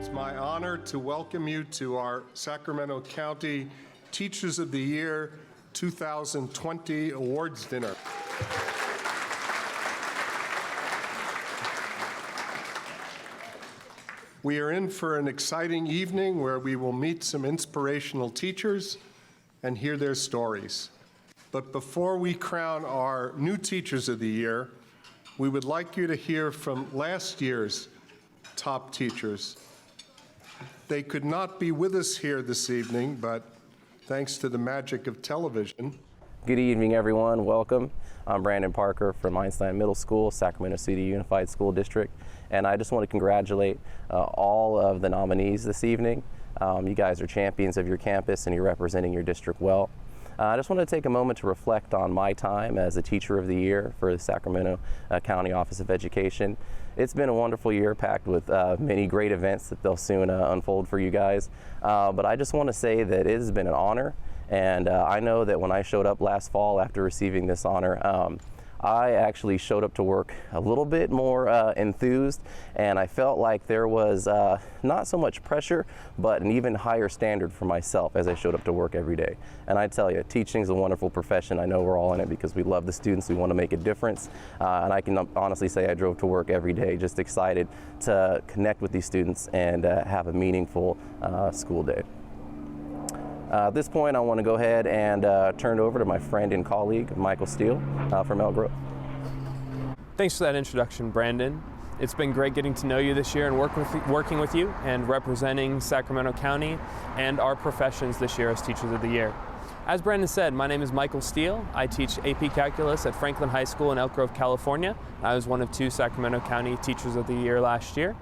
It's my honor to welcome you to our Sacramento County Teachers of the Year 2020 Awards Dinner. We are in for an exciting evening where we will meet some inspirational teachers and hear their stories. But before we crown our new Teachers of the Year, we would like you to hear from last year's top teachers. They could not be with us here this evening, but thanks to the magic of television. Good evening, everyone. Welcome. I'm Brandon Parker from Einstein Middle School, Sacramento City Unified School District, and I just want to congratulate all of the nominees this evening. You guys are champions of your campus and you're representing your district well. I just want to take a moment to reflect on my time as a Teacher of the Year for the Sacramento County Office of Education. It's been a wonderful year packed with many great events that they'll soon unfold for you guys. But I just want to say that it has been an honor, and I know that when I showed up last fall after receiving this honor, I actually showed up to work a little bit more enthused, and I felt like there was not so much pressure, but an even higher standard for myself as I showed up to work every day. And I tell you, teaching is a wonderful profession. I know we're all in it because we love the students, we want to make a difference, and I can honestly say I drove to work every day just excited to connect with these students and have a meaningful school day. At this point, I want to go ahead and turn it over to my friend and colleague, Michael Steele from Elk Grove. Thanks for that introduction, Brandon. It's been great getting to know you this year and working with you and representing Sacramento County and our professions this year as Teachers of the Year. As Brandon said, my name is Michael Steele. I teach AP Calculus at Franklin High School in Elk Grove, California. I was one of 2 Sacramento County Teachers of the Year last year.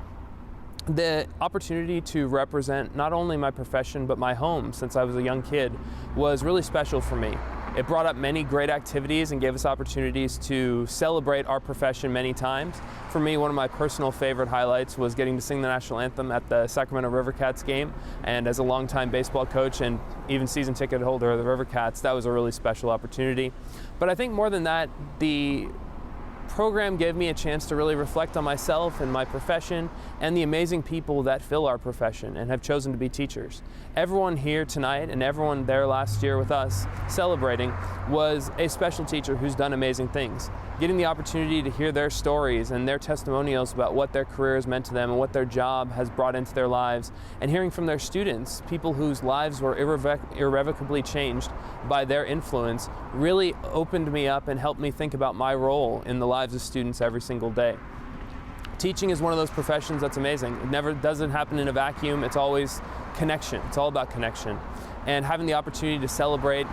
The opportunity to represent not only my profession but my home since I was a young kid was really special for me. It brought up many great activities and gave us opportunities to celebrate our profession many times. For me, one of my personal favorite highlights was getting to sing the national anthem at the Sacramento Rivercats game, and as a longtime baseball coach and even season ticket holder of the Rivercats, that was a really special opportunity. But I think more than that, the program gave me a chance to really reflect on myself and my profession and the amazing people that fill our profession and have chosen to be teachers. Everyone here tonight and everyone there last year with us celebrating was a special teacher who's done amazing things. Getting the opportunity to hear their stories and their testimonials about what their career has meant to them and what their job has brought into their lives, and hearing from their students, people whose lives were irrevocably changed by their influence, really opened me up and helped me think about my role in the lives of students every single day. Teaching is one of those professions that's amazing. It doesn't happen in a vacuum. It's always connection. It's all about connection. And having the opportunity to celebrate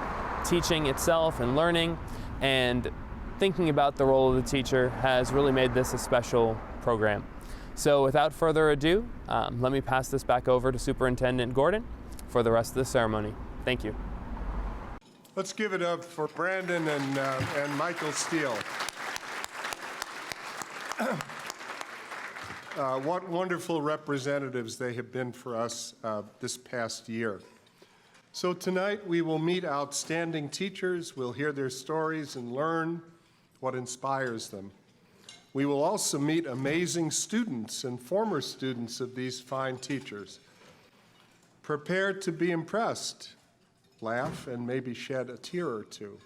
teaching itself and learning and thinking about the role of the teacher has really made this a special program. So without further ado, let me pass this back over to Superintendent Gordon for the rest of the ceremony. Thank you. Let's give it up for Brandon and Michael Steele. What wonderful representatives they have been for us this past year. So tonight we will meet outstanding teachers, we'll hear their stories and learn what inspires them. We will also meet amazing students and former students of these fine teachers. Prepare to be impressed, laugh, and maybe shed a tear or two.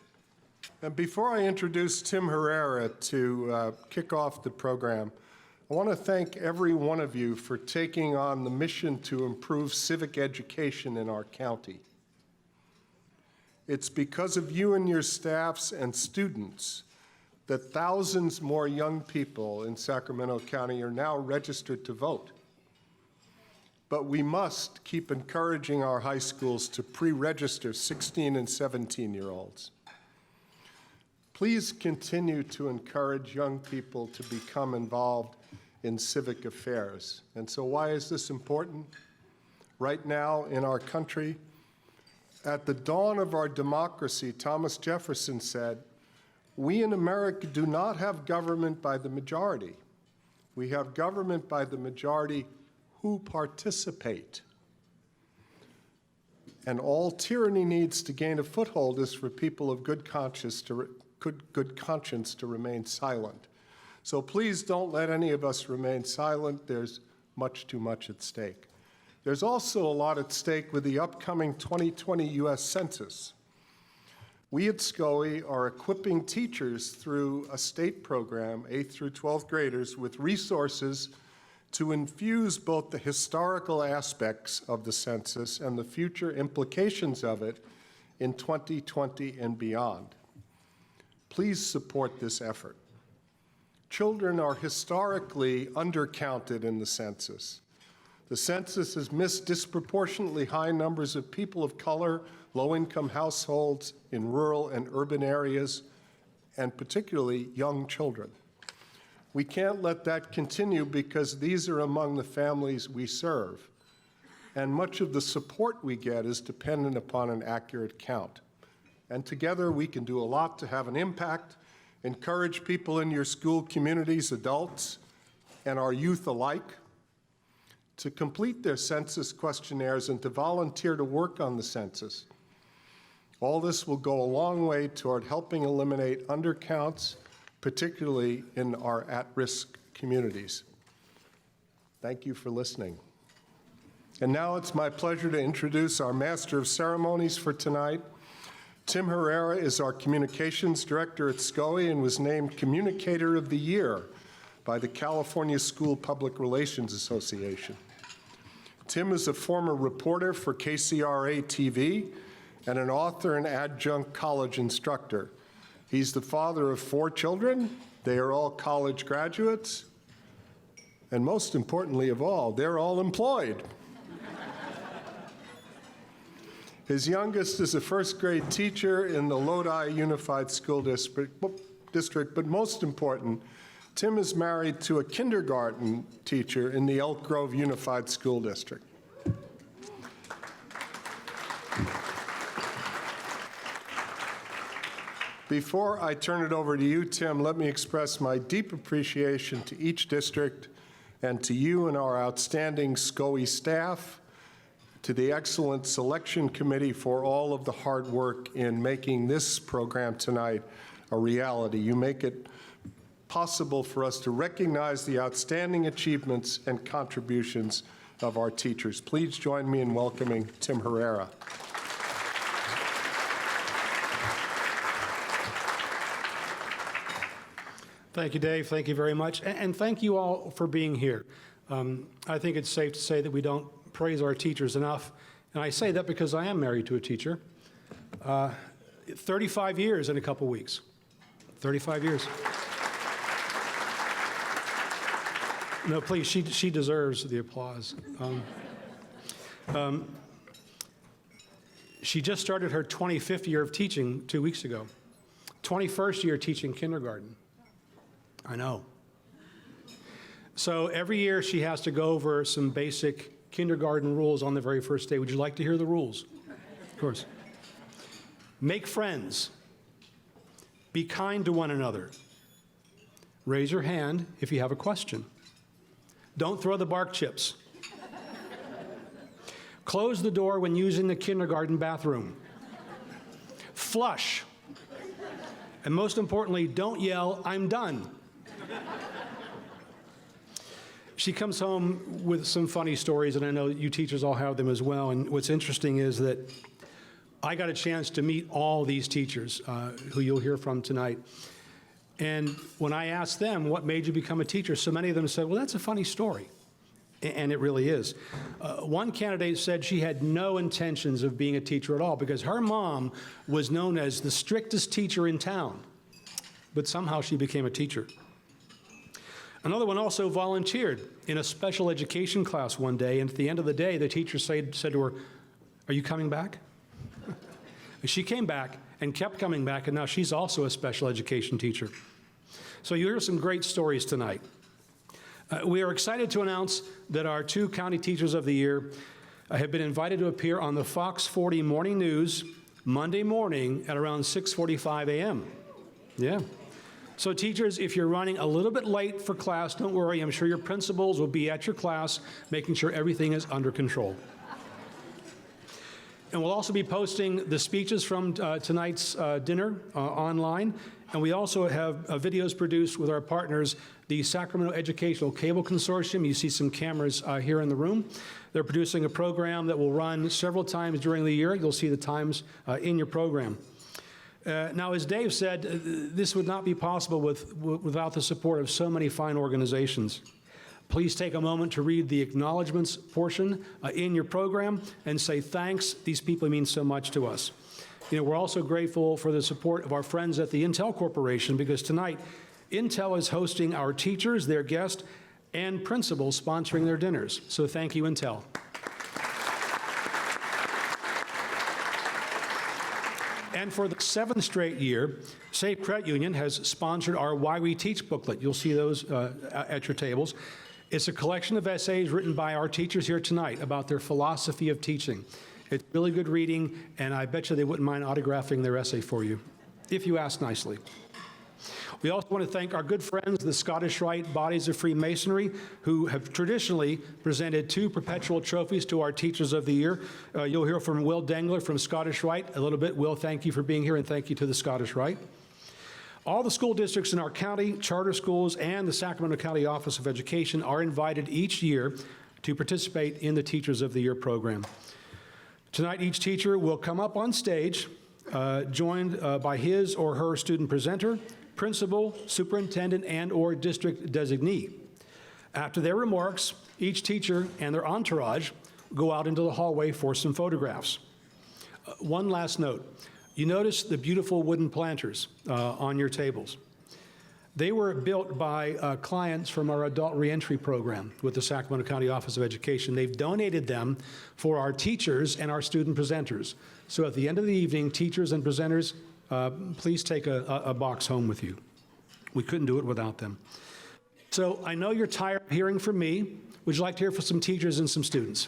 And before I introduce Tim Herrera to kick off the program, I want to thank every one of you for taking on the mission to improve civic education in our county. It's because of you and your staffs and students that thousands more young people in Sacramento County are now registered to vote. But we must keep encouraging our high schools to pre-register 16 and 17-year-olds. Please continue to encourage young people to become involved in civic affairs. And so why is this important? Right now in our country, at the dawn of our democracy, Thomas Jefferson said, "We in America do not have government by the majority. We have government by the majority who participate. And all tyranny needs to gain a foothold is for people of good conscience to remain silent." So please don't let any of us remain silent. There's much too much at stake. There's also a lot at stake with the upcoming 2020 U.S. Census. We at SCOE are equipping teachers through a state program, 8th through 12th graders, with resources to infuse both the historical aspects of the census and the future implications of it in 2020 and beyond. Please support this effort. Children are historically undercounted in the census. The census has missed disproportionately high numbers of people of color, low-income households in rural and urban areas, and particularly young children. We can't let that continue because these are among the families we serve, and much of the support we get is dependent upon an accurate count. And together we can do a lot to have an impact, encourage people in your school communities, adults, and our youth alike, to complete their census questionnaires and to volunteer to work on the census. All this will go a long way toward helping eliminate undercounts, particularly in our at-risk communities. Thank you for listening. And now it's my pleasure to introduce our Master of Ceremonies for tonight. Tim Herrera is our Communications Director at SCOE and was named Communicator of the Year by the California School Public Relations Association. Tim is a former reporter for KCRA TV and an author and adjunct college instructor. He's the father of 4 children. They are all college graduates. And most importantly of all, they're all employed. His youngest is a first-grade teacher in the Lodi Unified School District, but most important, Tim is married to a kindergarten teacher in the Elk Grove Unified School District. Before I turn it over to you, Tim, let me express my deep appreciation to each district and to you and our outstanding SCOE staff, to the excellent selection committee for all of the hard work in making this program tonight a reality. You make it possible for us to recognize the outstanding achievements and contributions of our teachers. Please join me in welcoming Tim Herrera. Thank you, Dave. Thank you very much. And thank you all for being here. I think it's safe to say that we don't praise our teachers enough. And I say that because I am married to a teacher. 35 years in a couple weeks. 35 years. No, please, she deserves the applause. She just started her 25th year of teaching 2 weeks ago. 21st year teaching kindergarten. I know. So every year she has to go over some basic kindergarten rules on the very first day. Would you like to hear the rules? Of course. Make friends. Be kind to one another. Raise your hand if you have a question. Don't throw the bark chips. Close the door when using the kindergarten bathroom. Flush. And most importantly, don't yell, "I'm done." She comes home with some funny stories, and I know you teachers all have them as well. And what's interesting is that I got a chance to meet all these teachers who you'll hear from tonight. And when I asked them, what made you become a teacher, so many of them said, well, that's a funny story. And it really is. One candidate said she had no intentions of being a teacher at all because her mom was known as the strictest teacher in town. But somehow she became a teacher. Another one also volunteered in a special education class one day, and at the end of the day, the teacher said to her, "Are you coming back?" And she came back and kept coming back, and now she's also a special education teacher. So you hear some great stories tonight. We are excited to announce that our 2 County Teachers of the Year have been invited to appear on the Fox 40 Morning News Monday morning at around 6:45 a.m. Yeah. So teachers, if you're running a little bit late for class, don't worry. I'm sure your principals will be at your class, making sure everything is under control. And we'll also be posting the speeches from tonight's dinner online. And we also have videos produced with our partners, the Sacramento Educational Cable Consortium. You see some cameras here in the room. They're producing a program that will run several times during the year. You'll see the times in your program. Now, as Dave said, this would not be possible without the support of so many fine organizations. Please take a moment to read the acknowledgments portion in your program and say thanks. These people mean so much to us. You know, we're also grateful for the support of our friends at the Intel Corporation, because tonight Intel is hosting our teachers, their guests, and principals sponsoring their dinners. So thank you, Intel. And for the 7th straight year, Safe Credit Union has sponsored our Why We Teach booklet. You'll see those at your tables. It's a collection of essays written by our teachers here tonight about their philosophy of teaching. It's really good reading, and I bet you they wouldn't mind autographing their essay for you, if you ask nicely. We also want to thank our good friends, the Scottish Rite Bodies of Freemasonry, who have traditionally presented 2 perpetual trophies to our Teachers of the Year. You'll hear from Will Dengler from Scottish Rite a little bit. Will, thank you for being here, and thank you to the Scottish Rite. All the school districts in our county, charter schools, and the Sacramento County Office of Education are invited each year to participate in the Teachers of the Year program. Tonight, each teacher will come up on stage, joined by his or her student presenter, principal, superintendent, and/or district designee. After their remarks, each teacher and their entourage go out into the hallway for some photographs. One last note. You notice the beautiful wooden planters on your tables. They were built by clients from our adult reentry program with the Sacramento County Office of Education. They've donated them for our teachers and our student presenters. So at the end of the evening, teachers and presenters, please take a box home with you. We couldn't do it without them. So I know you're tired of hearing from me. Would you like to hear from some teachers and some students?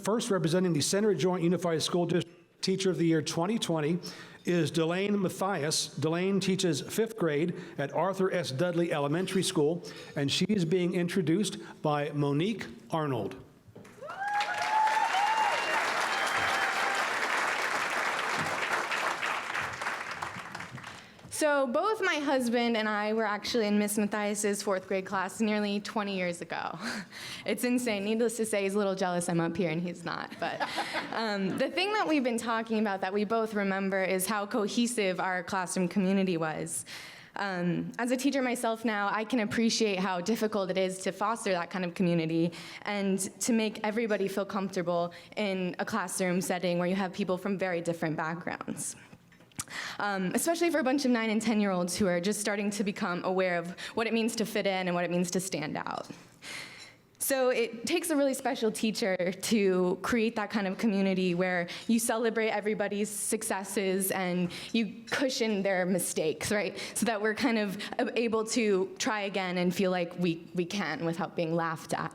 First, representing the Center Joint Unified School District Teacher of the Year 2020 is Delane Mathias. Delane teaches 5th grade at Arthur S. Dudley Elementary School, and she is being introduced by Monique Arnold. So both my husband and I were actually in Miss Mathias's 4th grade class nearly 20 years ago. It's insane. Needless to say, he's a little jealous I'm up here and he's not. But the thing that we've been talking about that we both remember is how cohesive our classroom community was. As a teacher myself now, I can appreciate how difficult it is to foster that kind of community and to make everybody feel comfortable in a classroom setting where you have people from very different backgrounds. Especially for a bunch of 9 and 10-year-olds who are just starting to become aware of what it means to fit in and what it means to stand out. So it takes a really special teacher to create that kind of community where you celebrate everybody's successes and you cushion their mistakes, right? So that we're kind of able to try again and feel like we can without being laughed at.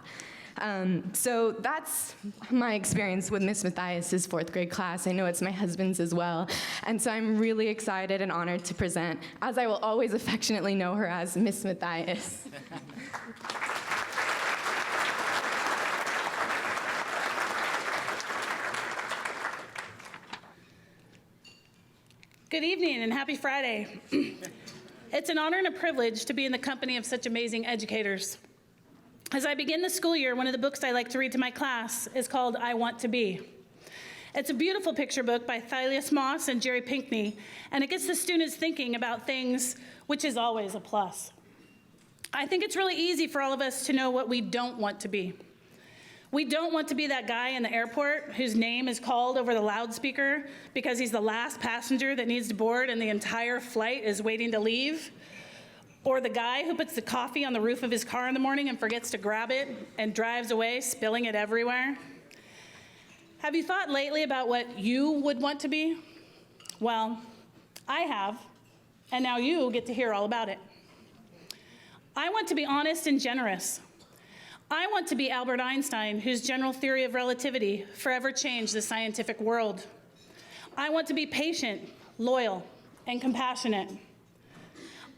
So that's my experience with Miss Mathias's 4th grade class. I know it's my husband's as well. And so I'm really excited and honored to present, as I will always affectionately know her as, Miss Mathias. Good evening and happy Friday. It's an honor and a privilege to be in the company of such amazing educators. As I begin the school year, one of the books I like to read to my class is called I Want to Be. It's a beautiful picture book by Thylius Moss and Jerry Pinkney, and it gets the students thinking about things, which is always a plus. I think it's really easy for all of us to know what we don't want to be. We don't want to be that guy in the airport whose name is called over the loudspeaker because he's the last passenger that needs to board and the entire flight is waiting to leave. Or the guy who puts the coffee on the roof of his car in the morning and forgets to grab it and drives away, spilling it everywhere. Have you thought lately about what you would want to be? Well, I have, and now you get to hear all about it. I want to be honest and generous. I want to be Albert Einstein, whose general theory of relativity forever changed the scientific world. I want to be patient, loyal, and compassionate.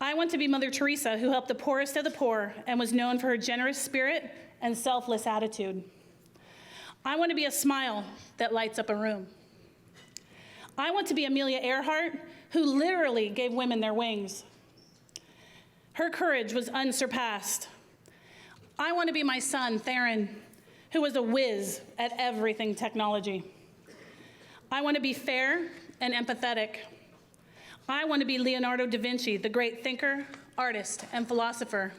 I want to be Mother Teresa, who helped the poorest of the poor and was known for her generous spirit and selfless attitude. I want to be a smile that lights up a room. I want to be Amelia Earhart, who literally gave women their wings. Her courage was unsurpassed. I want to be my son, Theron, who was a whiz at everything technology. I want to be fair and empathetic. I want to be Leonardo da Vinci, the great thinker, artist, and philosopher.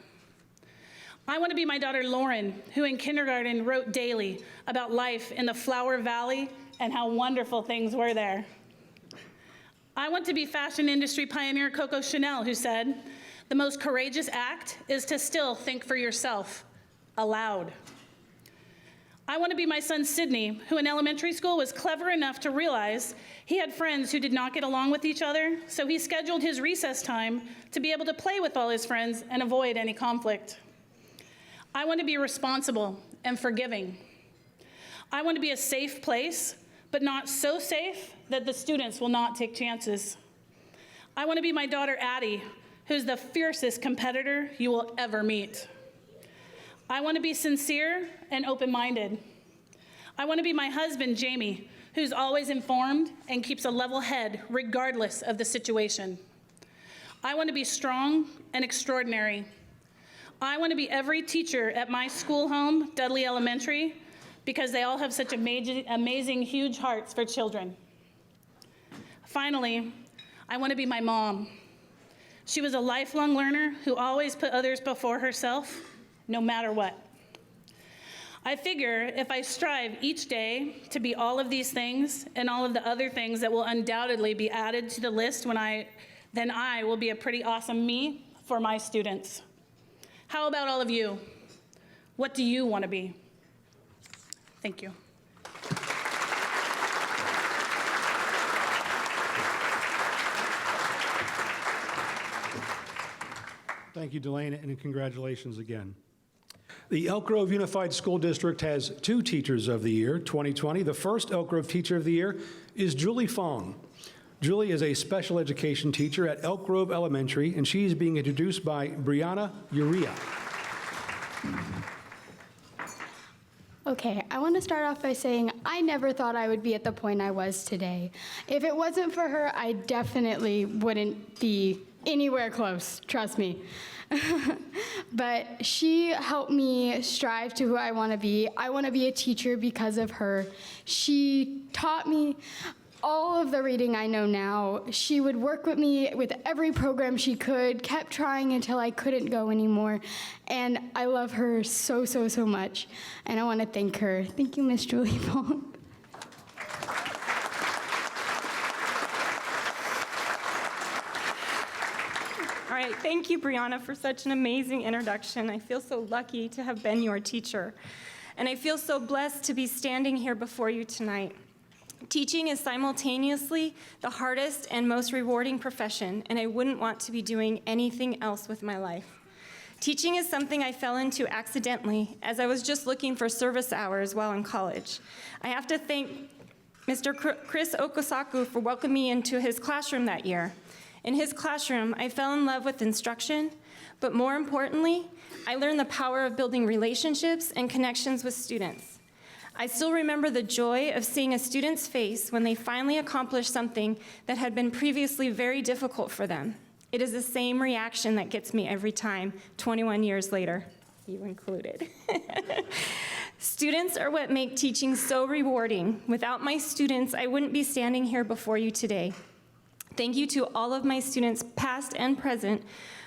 I want to be my daughter, Lauren, who in kindergarten wrote daily about life in the Flower Valley and how wonderful things were there. I want to be fashion industry pioneer Coco Chanel, who said, "The most courageous act is to still think for yourself, aloud." I want to be my son, Sydney, who in elementary school was clever enough to realize he had friends who did not get along with each other, so he scheduled his recess time to be able to play with all his friends and avoid any conflict. I want to be responsible and forgiving. I want to be a safe place, but not so safe that the students will not take chances. I want to be my daughter, Addie, who's the fiercest competitor you will ever meet. I want to be sincere and open-minded. I want to be my husband, Jamie, who's always informed and keeps a level head regardless of the situation. I want to be strong and extraordinary. I want to be every teacher at my school home, Dudley Elementary, because they all have such amazing, huge hearts for children. Finally, I want to be my mom. She was a lifelong learner who always put others before herself, no matter what. I figure if I strive each day to be all of these things and all of the other things that will undoubtedly be added to the list then I will be a pretty awesome me for my students. How about all of you? What do you want to be? Thank you. Thank you, Delane, and congratulations again. The Elk Grove Unified School District has 2 Teachers of the Year 2020. The first Elk Grove Teacher of the Year is Julie Fong. Julie is a special education teacher at Elk Grove Elementary, and she's being introduced by Brianna Urea. Okay, I want to start off by saying I never thought I would be at the point I was today. If it wasn't for her, I definitely wouldn't be anywhere close, trust me. But she helped me strive to who I want to be. I want to be a teacher because of her. She taught me all of the reading I know now. She would work with me with every program she could, kept trying until I couldn't go anymore. And I love her so, so, so much. And I want to thank her. Thank you, Miss Julie Fong. All right, thank you, Brianna, for such an amazing introduction. I feel so lucky to have been your teacher. And I feel so blessed to be standing here before you tonight. Teaching is simultaneously the hardest and most rewarding profession, and I wouldn't want to be doing anything else with my life. Teaching is something I fell into accidentally as I was just looking for service hours while in college. I have to thank Mr. Chris Okasaku for welcoming me into his classroom that year. In his classroom, I fell in love with instruction, but more importantly, I learned the power of building relationships and connections with students. I still remember the joy of seeing a student's face when they finally accomplished something that had been previously very difficult for them. It is the same reaction that gets me every time, 21 years later, you included. Students are what make teaching so rewarding. Without my students, I wouldn't be standing here before you today. Thank you to all of my students, past and present,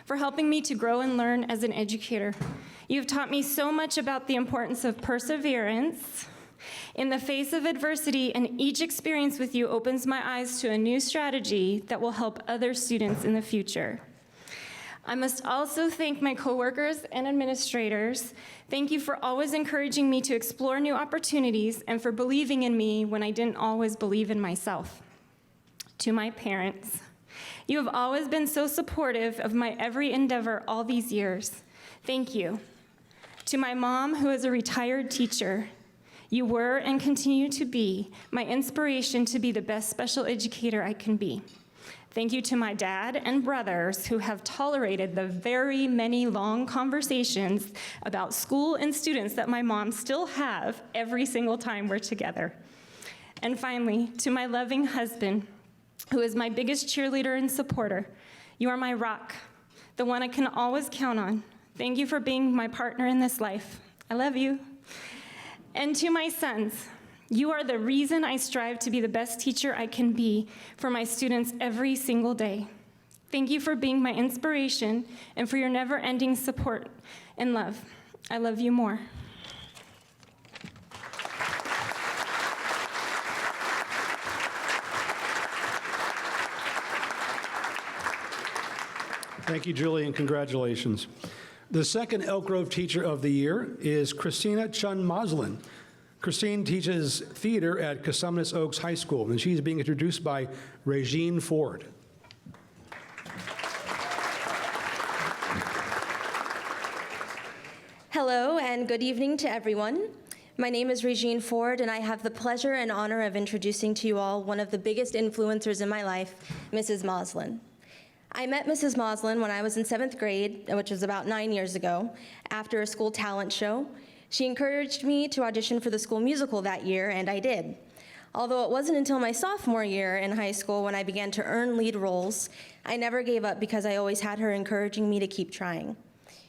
for helping me to grow and learn as an educator. You've taught me so much about the importance of perseverance in the face of adversity, and each experience with you opens my eyes to a new strategy that will help other students in the future. I must also thank my coworkers and administrators. Thank you for always encouraging me to explore new opportunities and for believing in me when I didn't always believe in myself. To my parents, you have always been so supportive of my every endeavor all these years. Thank you. To my mom, who is a retired teacher, you were and continue to be my inspiration to be the best special educator I can be. Thank you to my dad and brothers who have tolerated the very many long conversations about school and students that my mom still have every single time we're together. And finally, to my loving husband, who is my biggest cheerleader and supporter. You are my rock, the one I can always count on. Thank you for being my partner in this life. I love you. And to my sons, you are the reason I strive to be the best teacher I can be for my students every single day. Thank you for being my inspiration and for your never-ending support and love. I love you more. Thank you, Julie, and congratulations. The second Elk Grove Teacher of the Year is Christina Chun Moslin. Christine teaches theater at Cosumnes Oaks High School, and she's being introduced by Regine Ford. Hello and good evening to everyone. My name is Regine Ford, and I have the pleasure and honor of introducing to you all one of the biggest influencers in my life, Mrs. Moslin. I met Mrs. Moslin when I was in 7th grade, which was about 9 years ago, after a school talent show. She encouraged me to audition for the school musical that year, and I did. Although it wasn't until my sophomore year in high school when I began to earn lead roles, I never gave up because I always had her encouraging me to keep trying.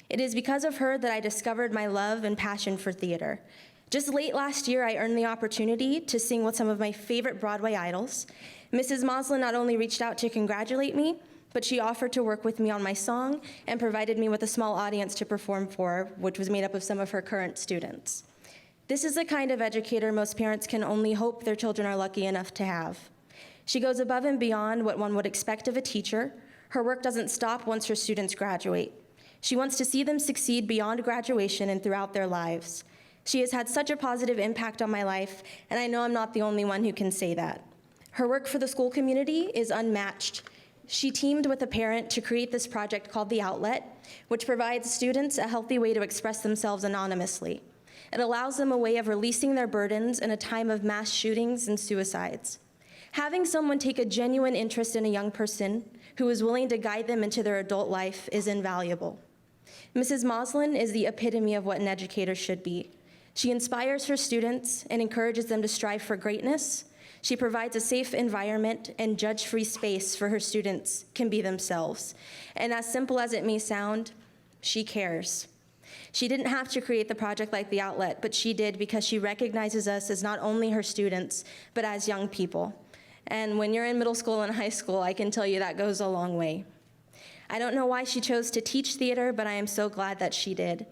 It is because of her that I discovered my love and passion for theater. Just late last year, I earned the opportunity to sing with some of my favorite Broadway idols. Mrs. Moslin not only reached out to congratulate me, but she offered to work with me on my song and provided me with a small audience to perform for, which was made up of some of her current students. This is the kind of educator most parents can only hope their children are lucky enough to have. She goes above and beyond what one would expect of a teacher. Her work doesn't stop once her students graduate. She wants to see them succeed beyond graduation and throughout their lives. She has had such a positive impact on my life, and I know I'm not the only one who can say that. Her work for the school community is unmatched. She teamed with a parent to create this project called The Outlet, which provides students a healthy way to express themselves anonymously. It allows them a way of releasing their burdens in a time of mass shootings and suicides. Having someone take a genuine interest in a young person who is willing to guide them into their adult life is invaluable. Mrs. Moslin is the epitome of what an educator should be. She inspires her students and encourages them to strive for greatness. She provides a safe environment and judge-free space for her students can be themselves. And as simple as it may sound, she cares. She didn't have to create the project like The Outlet, but she did because she recognizes us as not only her students, but as young people. And when you're in middle school and high school, I can tell you that goes a long way. I don't know why she chose to teach theater, but I am so glad that she did.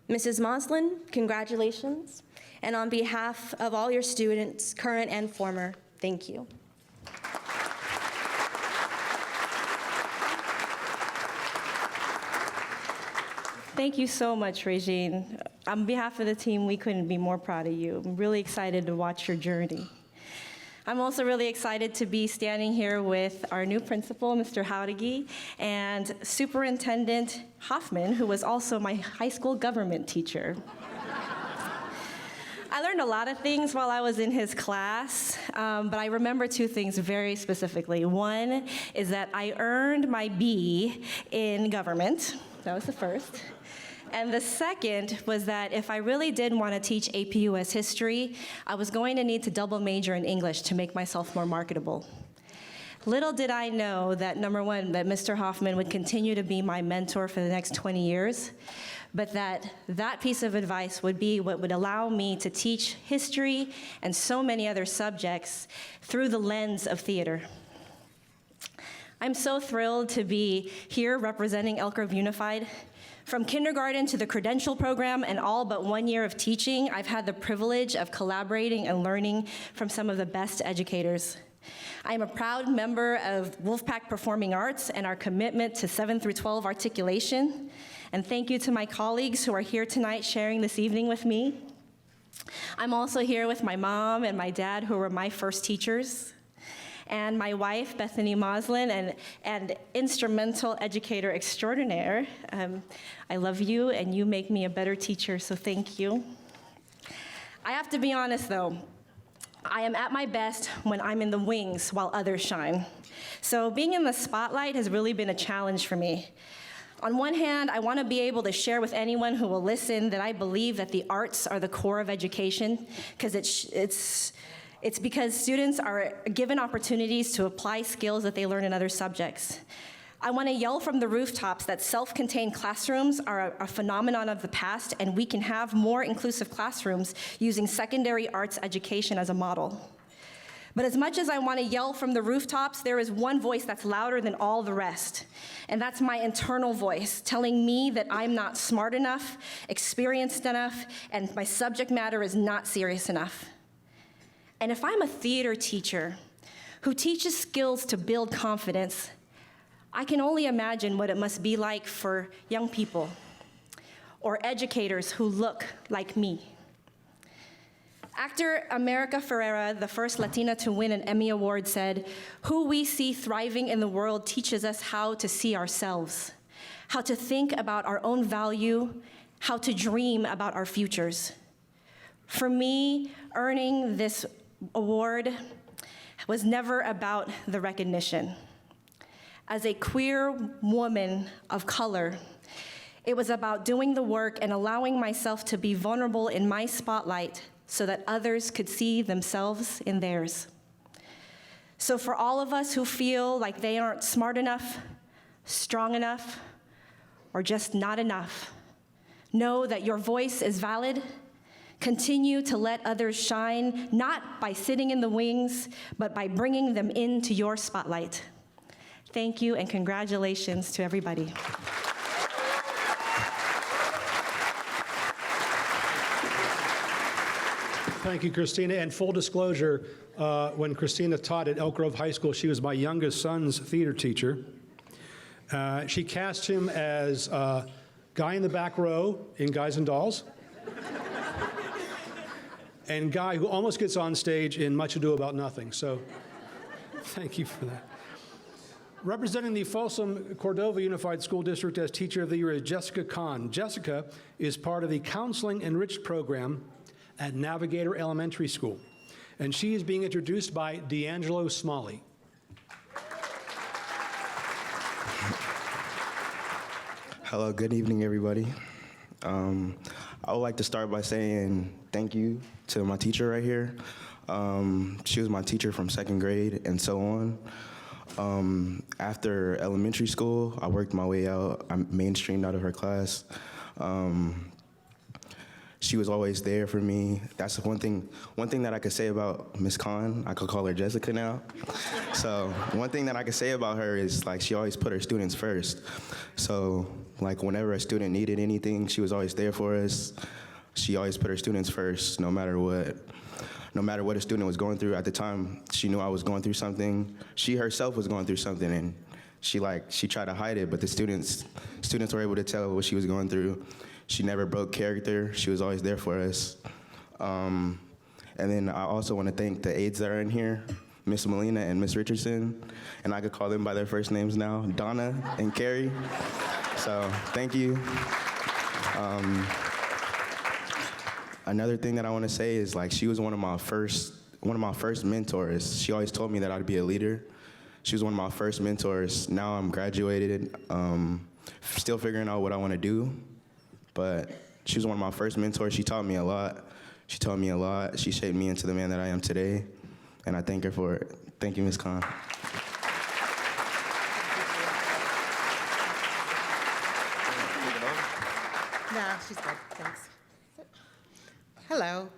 Mrs. Moslin, congratulations. And on behalf of all your students, current and former, thank you. Thank you so much, Regine. On behalf of the team, we couldn't be more proud of you. I'm really excited to watch your journey. I'm also really excited to be standing here with our new principal, Mr. Howdigi, and Superintendent Hoffman, who was also my high school government teacher. I learned a lot of things while I was in his class, but I remember two things very specifically. One is that I earned my B in government. That was the first. And the second was that if I really did want to teach AP US history, I was going to need to double major in English to make myself more marketable. Little did I know that, number one, that Mr. Hoffman would continue to be my mentor for the next 20 years, but that piece of advice would be what would allow me to teach history and so many other subjects through the lens of theater. I'm so thrilled to be here representing Elk Grove Unified. From kindergarten to the credential program and all but 1 year of teaching, I've had the privilege of collaborating and learning from some of the best educators. I am a proud member of Wolfpack Performing Arts and our commitment to 7 through 12 articulation. And thank you to my colleagues who are here tonight sharing this evening with me. I'm also here with my mom and my dad, who were my first teachers, and my wife, Bethany Moslin, and instrumental educator extraordinaire. I love you, and you make me a better teacher, so thank you. I have to be honest, though. I am at my best when I'm in the wings while others shine. So being in the spotlight has really been a challenge for me. On one hand, I want to be able to share with anyone who will listen that I believe that the arts are the core of education, because it's because students are given opportunities to apply skills that they learn in other subjects. I want to yell from the rooftops that self-contained classrooms are a phenomenon of the past, and we can have more inclusive classrooms using secondary arts education as a model. But as much as I want to yell from the rooftops, there is one voice that's louder than all the rest, and that's my internal voice telling me that I'm not smart enough, experienced enough, and my subject matter is not serious enough. And if I'm a theater teacher who teaches skills to build confidence, I can only imagine what it must be like for young people or educators who look like me. Actor America Ferrera, the first Latina to win an Emmy Award, said, "Who we see thriving in the world teaches us how to see ourselves, how to think about our own value, how to dream about our futures." For me, earning this award was never about the recognition. As a queer woman of color, it was about doing the work and allowing myself to be vulnerable in my spotlight so that others could see themselves in theirs. So for all of us who feel like they aren't smart enough, strong enough, or just not enough, know that your voice is valid. Continue to let others shine, not by sitting in the wings, but by bringing them into your spotlight. Thank you, and congratulations to everybody. Thank you, Christina. And full disclosure, when Christina taught at Elk Grove High School, she was my youngest son's theater teacher. She cast him as guy in the back row in Guys and Dolls, and guy who almost gets on stage in Much Ado About Nothing. So thank you for that. Representing the Folsom Cordova Unified School District as Teacher of the Year is Jessica Kahn. Jessica is part of the Counseling Enriched program at Navigator Elementary School, and she is being introduced by D'Angelo Smalley. Hello, good evening, everybody. I would like to start by saying thank you to my teacher right here. She was my teacher from 2nd grade and so on. After elementary school, I worked my way out. I mainstreamed out of her class. She was always there for me. That's one thing that I could say about Miss Khan. I could call her Jessica now. So one thing that I could say about her is like she always put her students first. So like whenever a student needed anything, she was always there for us. She always put her students first, no matter what a student was going through. At the time, she knew I was going through something. She herself was going through something, and she tried to hide it, but the students were able to tell what she was going through. She never broke character. She was always there for us. And then I also want to thank the aides that are in here, Miss Molina and Miss Richardson, and I could call them by their first names now, Donna and Carrie. So thank you. Another thing that I want to say is like she was one of my first mentors. She always told me that I'd be a leader. She was one of my first mentors. Now I'm graduated, still figuring out what I want to do. But she was one of my first mentors. She taught me a lot. She taught me a lot. She shaped me into the man that I am today, and I thank her for it. Thank you, Ms. Khan. No, she's good. Thanks. Hello.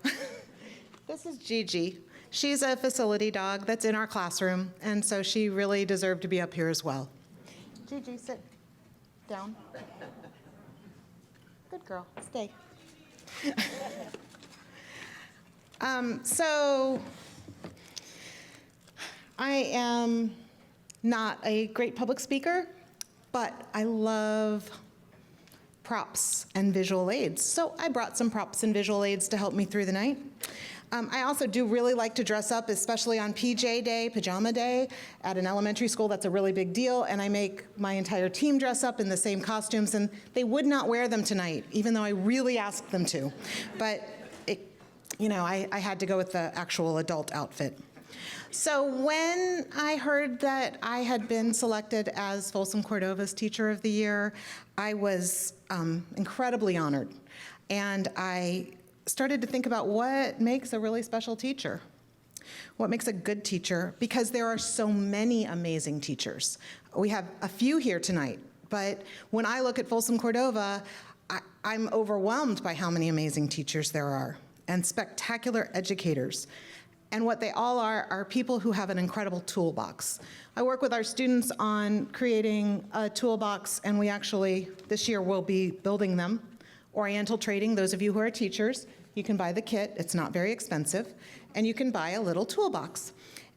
This is Gigi. She's a facility dog that's in our classroom, and so she really deserved to be up here as well. Gigi, sit down. Good girl. Stay. So I am not a great public speaker, but I love props and visual aids. So I brought some props and visual aids to help me through the night. I also do really like to dress up, especially on PJ day, pajama day. At an elementary school, that's a really big deal, and I make my entire team dress up in the same costumes, and they would not wear them tonight, even though I really asked them to. But, I had to go with the actual adult outfit. So when I heard that I had been selected as Folsom Cordova's Teacher of the Year, I was incredibly honored. And I started to think about what makes a really special teacher. What makes a good teacher? Because there are so many amazing teachers. We have a few here tonight, but when I look at Folsom Cordova, I'm overwhelmed by how many amazing teachers there are and spectacular educators. And what they all are people who have an incredible toolbox. I work with our students on creating a toolbox, and we actually, this year, will be building them. Oriental trading, those of you who are teachers, you can buy the kit, it's not very expensive, and you can buy a little toolbox.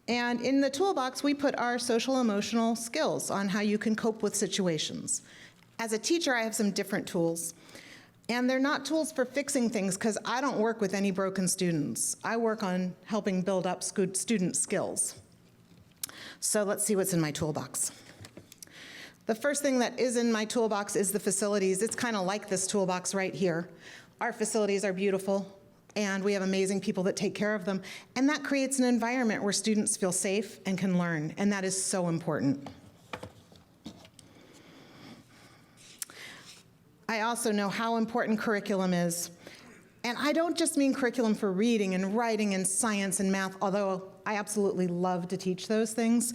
And in the toolbox, we put our social emotional skills on how you can cope with situations. As a teacher, I have some different tools. And they're not tools for fixing things, because I don't work with any broken students. I work on helping build up student skills. So let's see what's in my toolbox. The first thing that is in my toolbox is the facilities. It's kind of like this toolbox right here. Our facilities are beautiful, and we have amazing people that take care of them. And that creates an environment where students feel safe and can learn, and that is so important. I also know how important curriculum is. And I don't just mean curriculum for reading and writing and science and math, although I absolutely love to teach those things.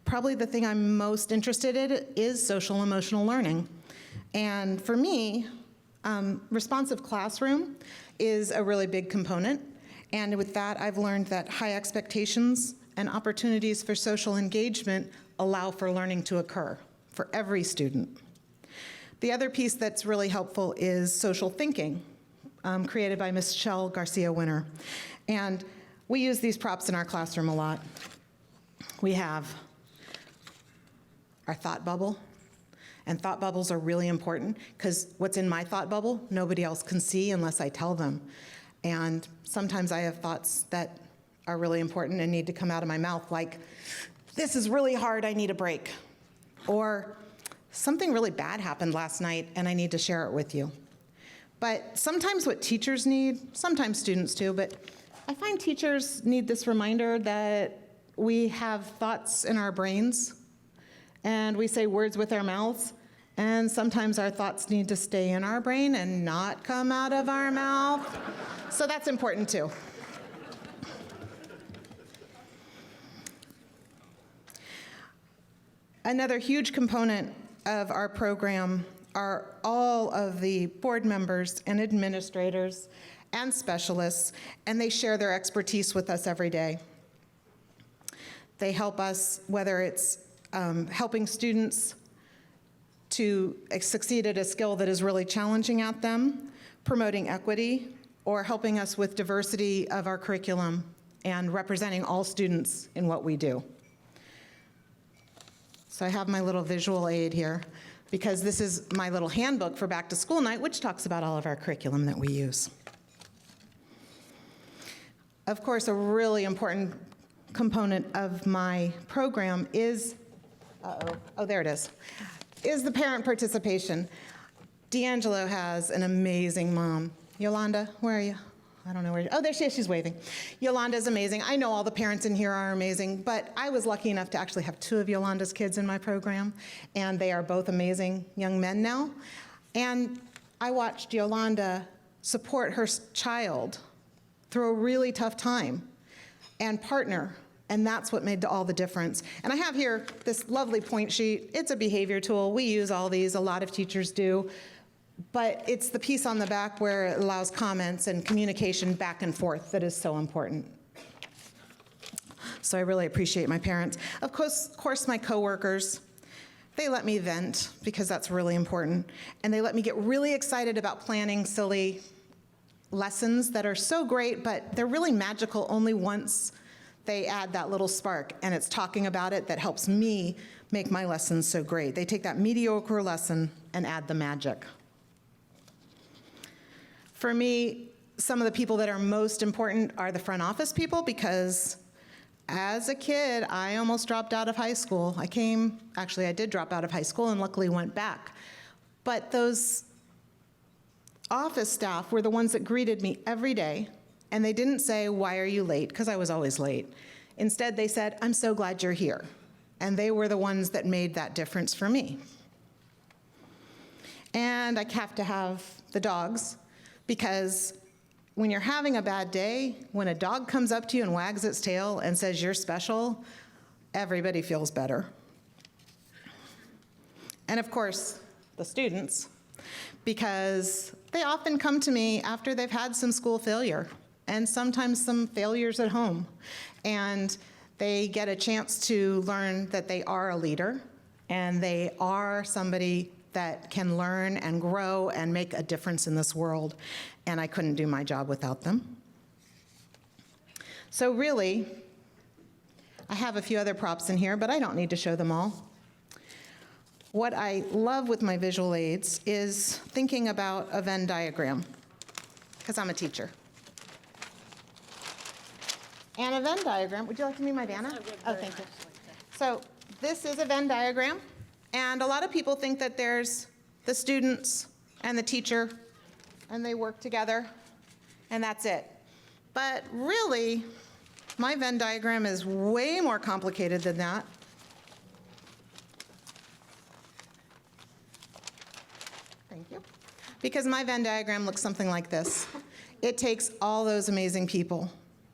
Probably the thing I'm most interested in is social emotional learning. And for me, responsive classroom is a really big component. And with that, I've learned that high expectations and opportunities for social engagement allow for learning to occur for every student. The other piece that's really helpful is social thinking, created by Michelle Garcia-Winter. And we use these props in our classroom a lot. We have our thought bubble, and thought bubbles are really important because what's in my thought bubble, nobody else can see unless I tell them. And sometimes I have thoughts that are really important and need to come out of my mouth, like, this is really hard, I need a break. Or, something really bad happened last night and I need to share it with you. But sometimes what teachers need, sometimes students too, but I find teachers need this reminder that we have thoughts in our brains and we say words with our mouths, and sometimes our thoughts need to stay in our brain and not come out of our mouth. So that's important too. Another huge component of our program are all of the board members and administrators and specialists, and they share their expertise with us every day. They help us, whether it's helping students to succeed at a skill that is really challenging at them, promoting equity, or helping us with diversity of our curriculum and representing all students in what we do. So I have my little visual aid here, because this is my little handbook for back to school night, which talks about all of our curriculum that we use. Of course, a really important component of my program is, there it is the parent participation. D'Angelo has an amazing mom. Yolanda, where are you? I don't know where, oh, there she is, she's waving. Yolanda's amazing. I know all the parents in here are amazing, but I was lucky enough to actually have 2 of Yolanda's kids in my program, and they are both amazing young men now. And I watched Yolanda support her child through a really tough time and partner, and that's what made all the difference. And I have here this lovely point sheet. It's a behavior tool. We use all these, a lot of teachers do. But it's the piece on the back where it allows comments and communication back and forth that is so important. So I really appreciate my parents. Of course, my coworkers, they let me vent because that's really important. And they let me get really excited about planning silly lessons that are so great, but they're really magical only once they add that little spark. And it's talking about it that helps me make my lessons so great. They take that mediocre lesson and add the magic. For me, some of the people that are most important are the front office people, because as a kid, I almost dropped out of high school. I did drop out of high school and luckily went back. But those office staff were the ones that greeted me every day, and they didn't say, "Why are you late?" because I was always late. Instead, they said, "I'm so glad you're here." And they were the ones that made that difference for me. And I have to have the dogs, because when you're having a bad day, when a dog comes up to you and wags its tail and says you're special, everybody feels better. And of course, the students, because they often come to me after they've had some school failure and sometimes some failures at home. And they get a chance to learn that they are a leader and they are somebody that can learn and grow and make a difference in this world. And I couldn't do my job without them. So really, I have a few other props in here, but I don't need to show them all. What I love with my visual aids is thinking about a Venn diagram, because I'm a teacher. And a Venn diagram, would you like to meet my Vanna? Oh, thank you. So this is a Venn diagram, and a lot of people think that there's the students and the teacher, and they work together, and that's it. But really, my Venn diagram is way more complicated than that. Thank you. Because my Venn diagram looks something like this. It takes all those amazing people,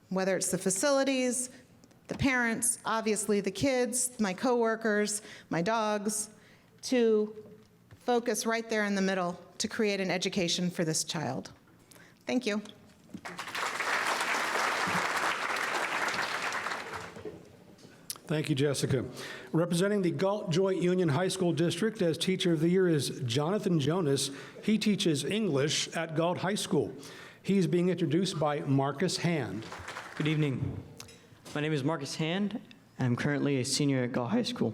whether it's the facilities, the parents, obviously the kids, my coworkers, my dogs, to focus right there in the middle to create an education for this child. Thank you. Thank you, Jessica. Representing the Galt Joint Union High School District as Teacher of the Year is Jonathan Jonas. He teaches English at Galt High School. He's being introduced by Marcus Hand. Good evening. My name is Marcus Hand. I'm currently a senior at Galt High School.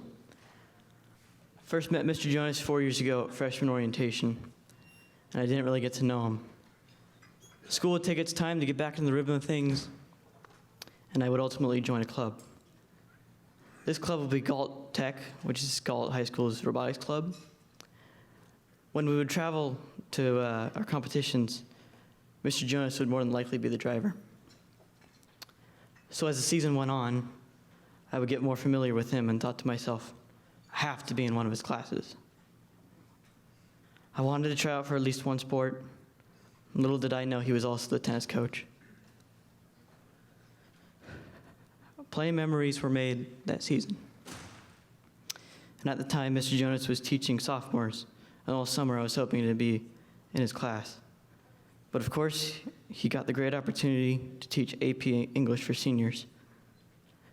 First met Mr. Jonas 4 years ago at freshman orientation, and I didn't really get to know him. School would take its time to get back in the rhythm of things, and I would ultimately join a club. This club will be Galt Tech, which is Galt High School's robotics club. When we would travel to our competitions, Mr. Jonas would more than likely be the driver. So as the season went on, I would get more familiar with him and thought to myself, I have to be in one of his classes. I wanted to try out for at least one sport. Little did I know he was also the tennis coach. Plenty of memories were made that season. And at the time, Mr. Jonas was teaching sophomores, and all summer I was hoping to be in his class. But of course, he got the great opportunity to teach AP English for seniors.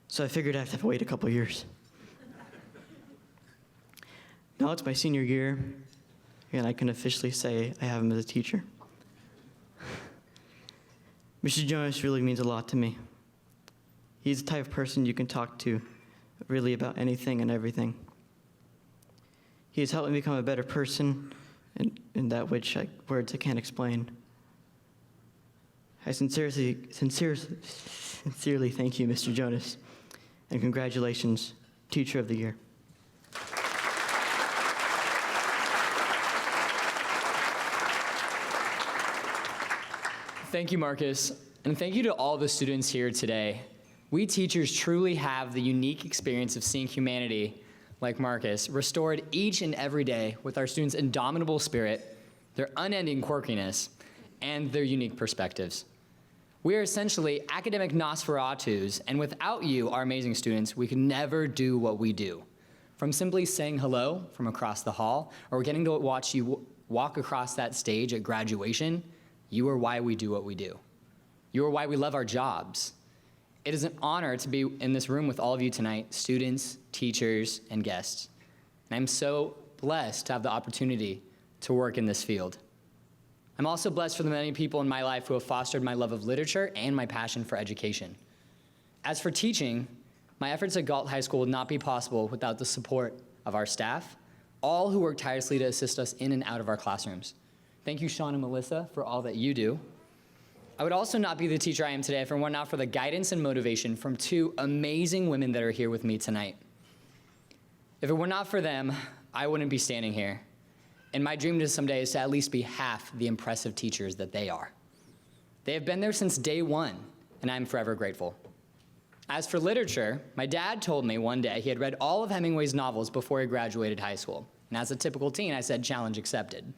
So I figured I'd have to wait a couple years. Now it's my senior year, and I can officially say I have him as a teacher. Mr. Jonas really means a lot to me. He's the type of person you can talk to really about anything and everything. He has helped me become a better person in that which words I can't explain. I sincerely thank you, Mr. Jonas, and congratulations, Teacher of the Year. Thank you, Marcus, and thank you to all the students here today. We teachers truly have the unique experience of seeing humanity, like Marcus, restored each and every day with our students' indomitable spirit, their unending quirkiness, and their unique perspectives. We are essentially academic Nosferatus, and without you, our amazing students, we could never do what we do. From simply saying hello from across the hall, or getting to watch you walk across that stage at graduation, you are why we do what we do. You are why we love our jobs. It is an honor to be in this room with all of you tonight, students, teachers, and guests. And I'm so blessed to have the opportunity to work in this field. I'm also blessed for the many people in my life who have fostered my love of literature and my passion for education. As for teaching, my efforts at Galt High School would not be possible without the support of our staff, all who work tirelessly to assist us in and out of our classrooms. Thank you, Sean and Melissa, for all that you do. I would also not be the teacher I am today if it were not for the guidance and motivation from two amazing women that are here with me tonight. If it were not for them, I wouldn't be standing here. And my dream someday is to at least be half the impressive teachers that they are. They have been there since day one, and I'm forever grateful. As for literature, my dad told me one day he had read all of Hemingway's novels before he graduated high school. And as a typical teen, I said, challenge accepted.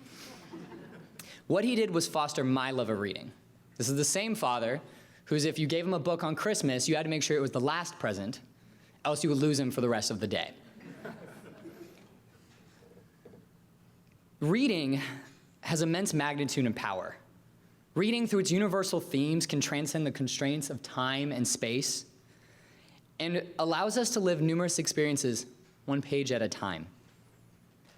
What he did was foster my love of reading. This is the same father who's, if you gave him a book on Christmas, you had to make sure it was the last present, else you would lose him for the rest of the day. Reading has immense magnitude and power. Reading, through its universal themes, can transcend the constraints of time and space and allows us to live numerous experiences one page at a time.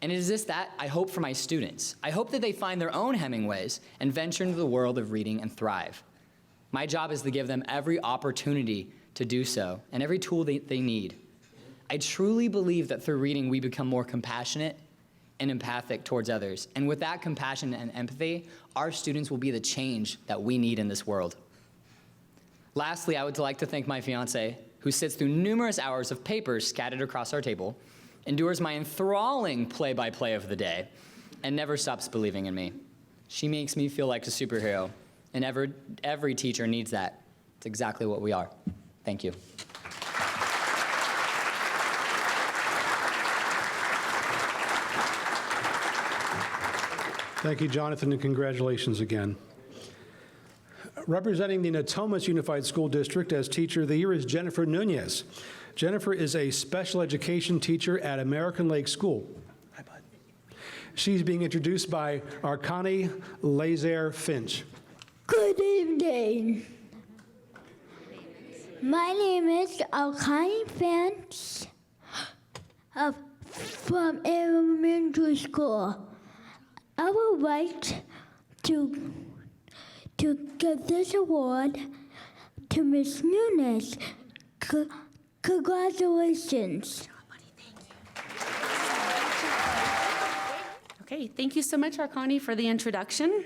And it is this that I hope for my students. I hope that they find their own Hemingways and venture into the world of reading and thrive. My job is to give them every opportunity to do so and every tool they need. I truly believe that through reading, we become more compassionate and empathic towards others. And with that compassion and empathy, our students will be the change that we need in this world. Lastly, I would like to thank my fiance, who sits through numerous hours of papers scattered across our table, endures my enthralling play-by-play of the day, and never stops believing in me. She makes me feel like a superhero, and every teacher needs that. It's exactly what we are. Thank you. Thank you, Jonathan, and congratulations again. Representing the Natomas Unified School District as Teacher of the Year is Jennifer Nunez. Jennifer is a special education teacher at American Lake School. Hi, bud. She's being introduced by Arcani Lazer Finch. Good evening. My name is Arcani Finch from elementary school. I would like to give this award to Ms. Nunez. Congratulations. Okay, thank you so much, Arcani, for the introduction.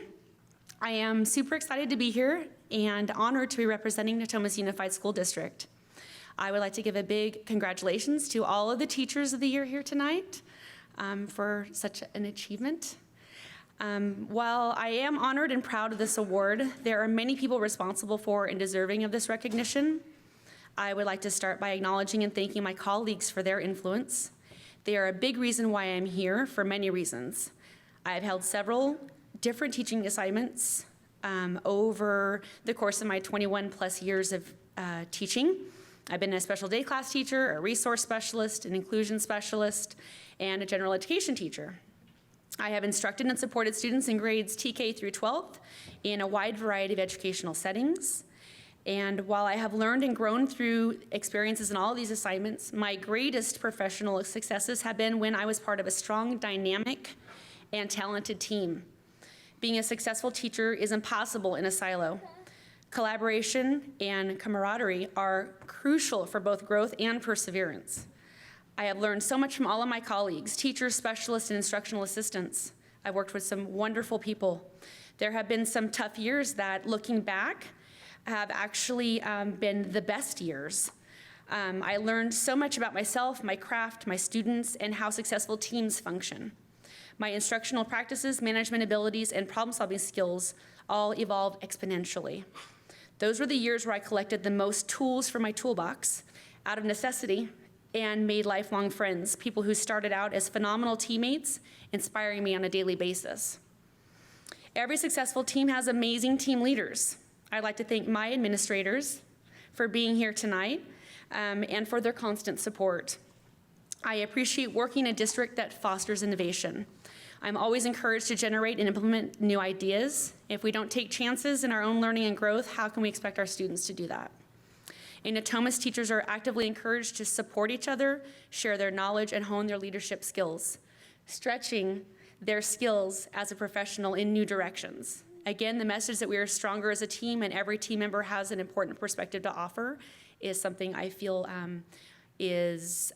I am super excited to be here and honored to be representing Natomas Unified School District. I would like to give a big congratulations to all of the Teachers of the Year here tonight for such an achievement. While I am honored and proud of this award, there are many people responsible for and deserving of this recognition. I would like to start by acknowledging and thanking my colleagues for their influence. They are a big reason why I'm here, for many reasons. I have held several different teaching assignments over the course of my 21 plus years of teaching. I've been a special day class teacher, a resource specialist, an inclusion specialist, and a general education teacher. I have instructed and supported students in grades TK through 12th in a wide variety of educational settings. And while I have learned and grown through experiences in all of these assignments, my greatest professional successes have been when I was part of a strong, dynamic, and talented team. Being a successful teacher is impossible in a silo. Collaboration and camaraderie are crucial for both growth and perseverance. I have learned so much from all of my colleagues, teachers, specialists, and instructional assistants. I've worked with some wonderful people. There have been some tough years that, looking back, have actually been the best years. I learned so much about myself, my craft, my students, and how successful teams function. My instructional practices, management abilities, and problem-solving skills all evolved exponentially. Those were the years where I collected the most tools for my toolbox out of necessity and made lifelong friends, people who started out as phenomenal teammates, inspiring me on a daily basis. Every successful team has amazing team leaders. I'd like to thank my administrators for being here tonight and for their constant support. I appreciate working in a district that fosters innovation. I'm always encouraged to generate and implement new ideas. If we don't take chances in our own learning and growth, how can we expect our students to do that? In Natomas, teachers are actively encouraged to support each other, share their knowledge, and hone their leadership skills, stretching their skills as a professional in new directions. Again, the message that we are stronger as a team and every team member has an important perspective to offer is something I feel is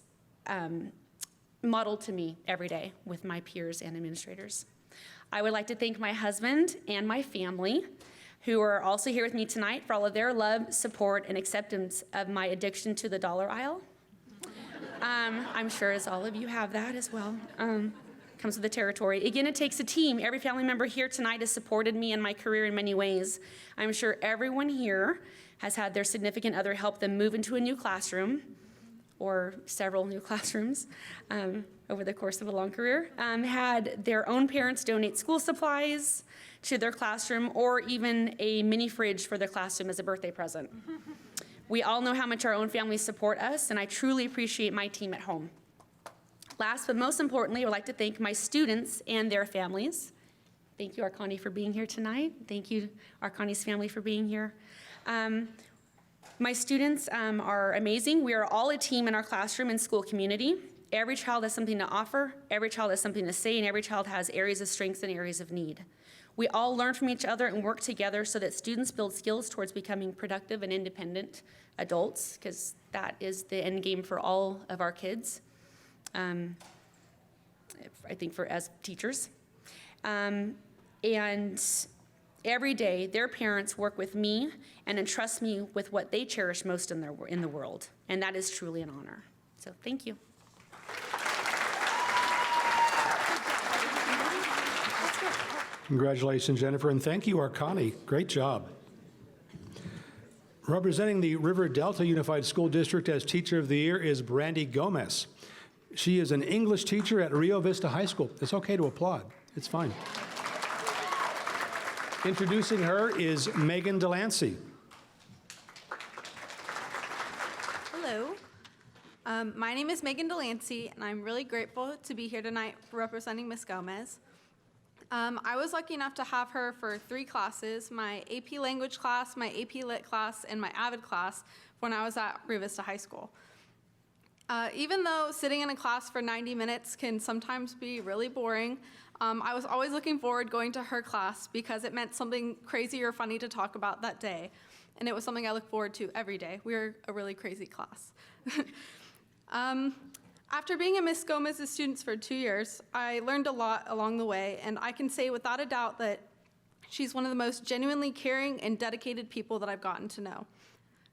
modeled to me every day with my peers and administrators. I would like to thank my husband and my family, who are also here with me tonight, for all of their love, support, and acceptance of my addiction to the dollar aisle. I'm sure as all of you have that as well. Comes with the territory. Again, it takes a team. Every family member here tonight has supported me in my career in many ways. I'm sure everyone here has had their significant other help them move into a new classroom or several new classrooms. over the course of a long career, had their own parents donate school supplies to their classroom or even a mini fridge for their classroom as a birthday present. We all know how much our own families support us, and I truly appreciate my team at home. Last but most importantly, I would like to thank my students and their families. Thank you, Arcani, for being here tonight. Thank you, Arcani's family, for being here. My students are amazing. We are all a team in our classroom and school community. Every child has something to offer, every child has something to say, and every child has areas of strengths and areas of need. We all learn from each other and work together so that students build skills towards becoming productive and independent adults, because that is the end game for all of our kids, I think as teachers. And every day, their parents work with me and entrust me with what they cherish most in the world, and that is truly an honor. So thank you. Congratulations, Jennifer, and thank you, Arcani. Great job. Representing the River Delta Unified School District as Teacher of the Year is Brandy Gomez. She is an English teacher at Rio Vista High School. It's okay to applaud. It's fine. Introducing her is Megan Delancey. Hello. My name is Megan Delancey, and I'm really grateful to be here tonight representing Ms. Gomez. I was lucky enough to have her for 3 classes, my AP Language class, my AP Lit class, and my AVID class when I was at Rio Vista High School. Even though sitting in a class for 90 minutes can sometimes be really boring, I was always looking forward going to her class because it meant something crazy or funny to talk about that day. And it was something I look forward to every day. We were a really crazy class. After being a Ms. Gomez's students for 2 years, I learned a lot along the way, and I can say without a doubt that she's one of the most genuinely caring and dedicated people that I've gotten to know.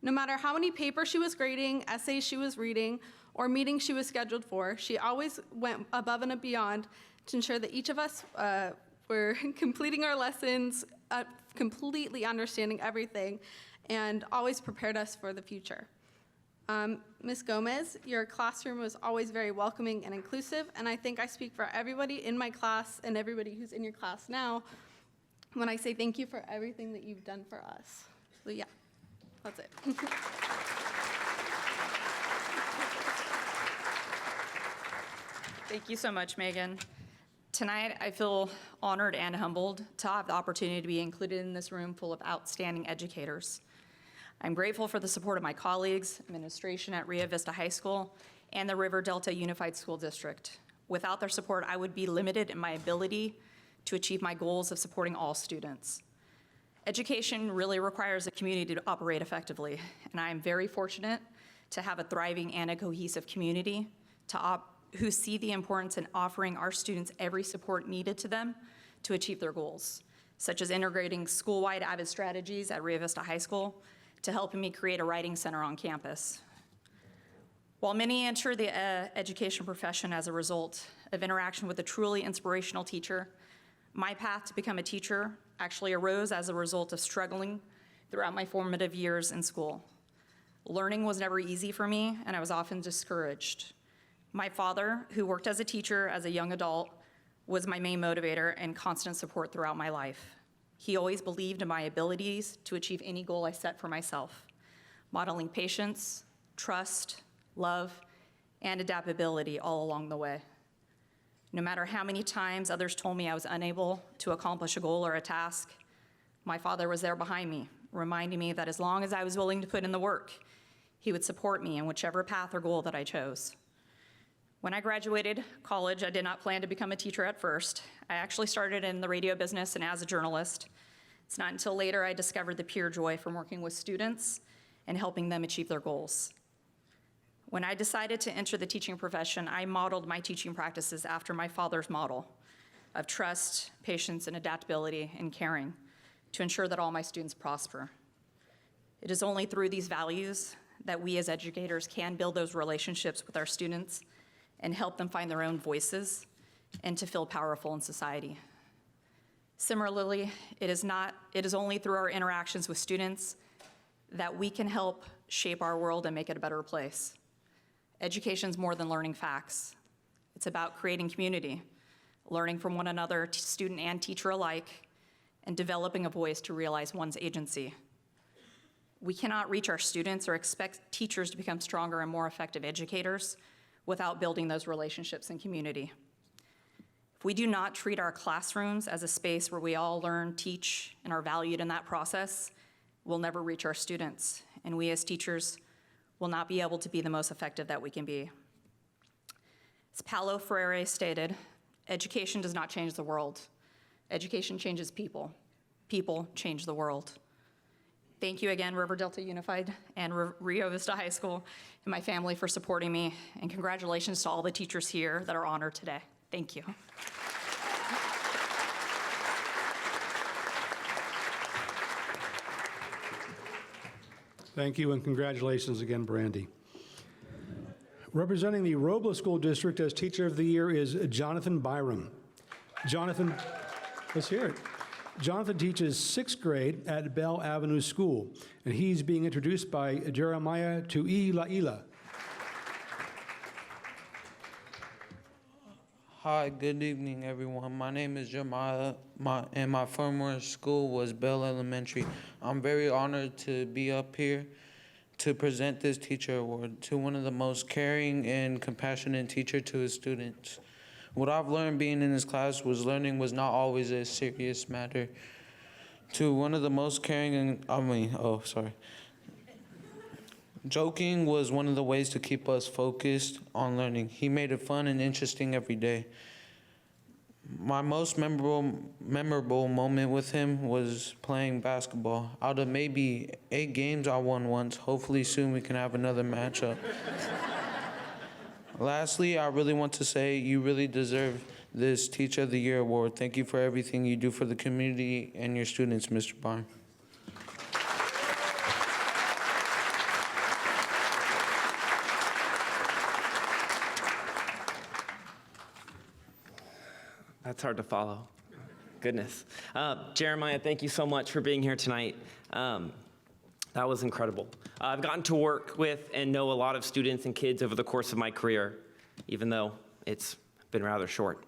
No matter how many papers she was grading, essays she was reading, or meetings she was scheduled for, she always went above and beyond to ensure that each of us were completing our lessons, completely understanding everything, and always prepared us for the future. Ms. Gomez, your classroom was always very welcoming and inclusive, and I think I speak for everybody in my class and everybody who's in your class now when I say thank you for everything that you've done for us. So yeah, that's it. Thank you so much, Megan. Tonight, I feel honored and humbled to have the opportunity to be included in this room full of outstanding educators. I'm grateful for the support of my colleagues, administration at Rio Vista High School, and the River Delta Unified School District. Without their support, I would be limited in my ability to achieve my goals of supporting all students. Education really requires a community to operate effectively, and I am very fortunate to have a thriving and a cohesive community who see the importance in offering our students every support needed to them to achieve their goals, such as integrating school-wide AVID strategies at Rio Vista High School to helping me create a writing center on campus. While many enter the education profession as a result of interaction with a truly inspirational teacher, my path to become a teacher actually arose as a result of struggling throughout my formative years in school. Learning was never easy for me, and I was often discouraged. My father, who worked as a teacher as a young adult, was my main motivator and constant support throughout my life. He always believed in my abilities to achieve any goal I set for myself, modeling patience, trust, love, and adaptability all along the way. No matter how many times others told me I was unable to accomplish a goal or a task, my father was there behind me, reminding me that as long as I was willing to put in the work, he would support me in whichever path or goal that I chose. When I graduated college, I did not plan to become a teacher at first. I actually started in the radio business and as a journalist. It's not until later I discovered the pure joy from working with students and helping them achieve their goals. When I decided to enter the teaching profession, I modeled my teaching practices after my father's model of trust, patience, and adaptability and caring to ensure that all my students prosper. It is only through these values that we as educators can build those relationships with our students and help them find their own voices and to feel powerful in society. Similarly, it is only through our interactions with students that we can help shape our world and make it a better place. Education is more than learning facts. It's about creating community, learning from one another, student and teacher alike, and developing a voice to realize one's agency. We cannot reach our students or expect teachers to become stronger and more effective educators without building those relationships and community. If we do not treat our classrooms as a space where we all learn, teach, and are valued in that process, we'll never reach our students, and we as teachers will not be able to be the most effective that we can be. As Paulo Freire stated, education does not change the world. Education changes people. People change the world. Thank you again, River Delta Unified and Rio Vista High School and my family for supporting me, and congratulations to all the teachers here that are honored today. Thank you. Thank you, and congratulations again, Brandy. Representing the Robles School District as Teacher of the Year is Jonathan Byram. Jonathan, let's hear it. Jonathan teaches 6th grade at Bell Avenue School, and he's being introduced by Jeremiah Tu'ilaila. Hi, good evening, everyone. My name is Jeremiah, and my former school was Bell Elementary. I'm very honored to be up here to present this teacher award to one of the most caring and compassionate teacher to his students. What I've learned being in this class was learning was not always a serious matter. To one of the most caring and, joking was one of the ways to keep us focused on learning. He made it fun and interesting every day. My most memorable moment with him was playing basketball. Out of maybe 8 games I won once, hopefully soon we can have another matchup. Lastly, I really want to say you really deserve this Teacher of the Year award. Thank you for everything you do for the community and your students, Mr. Barn. That's hard to follow. Goodness. Jeremiah, thank you so much for being here tonight. That was incredible. I've gotten to work with and know a lot of students and kids over the course of my career, even though it's been rather short.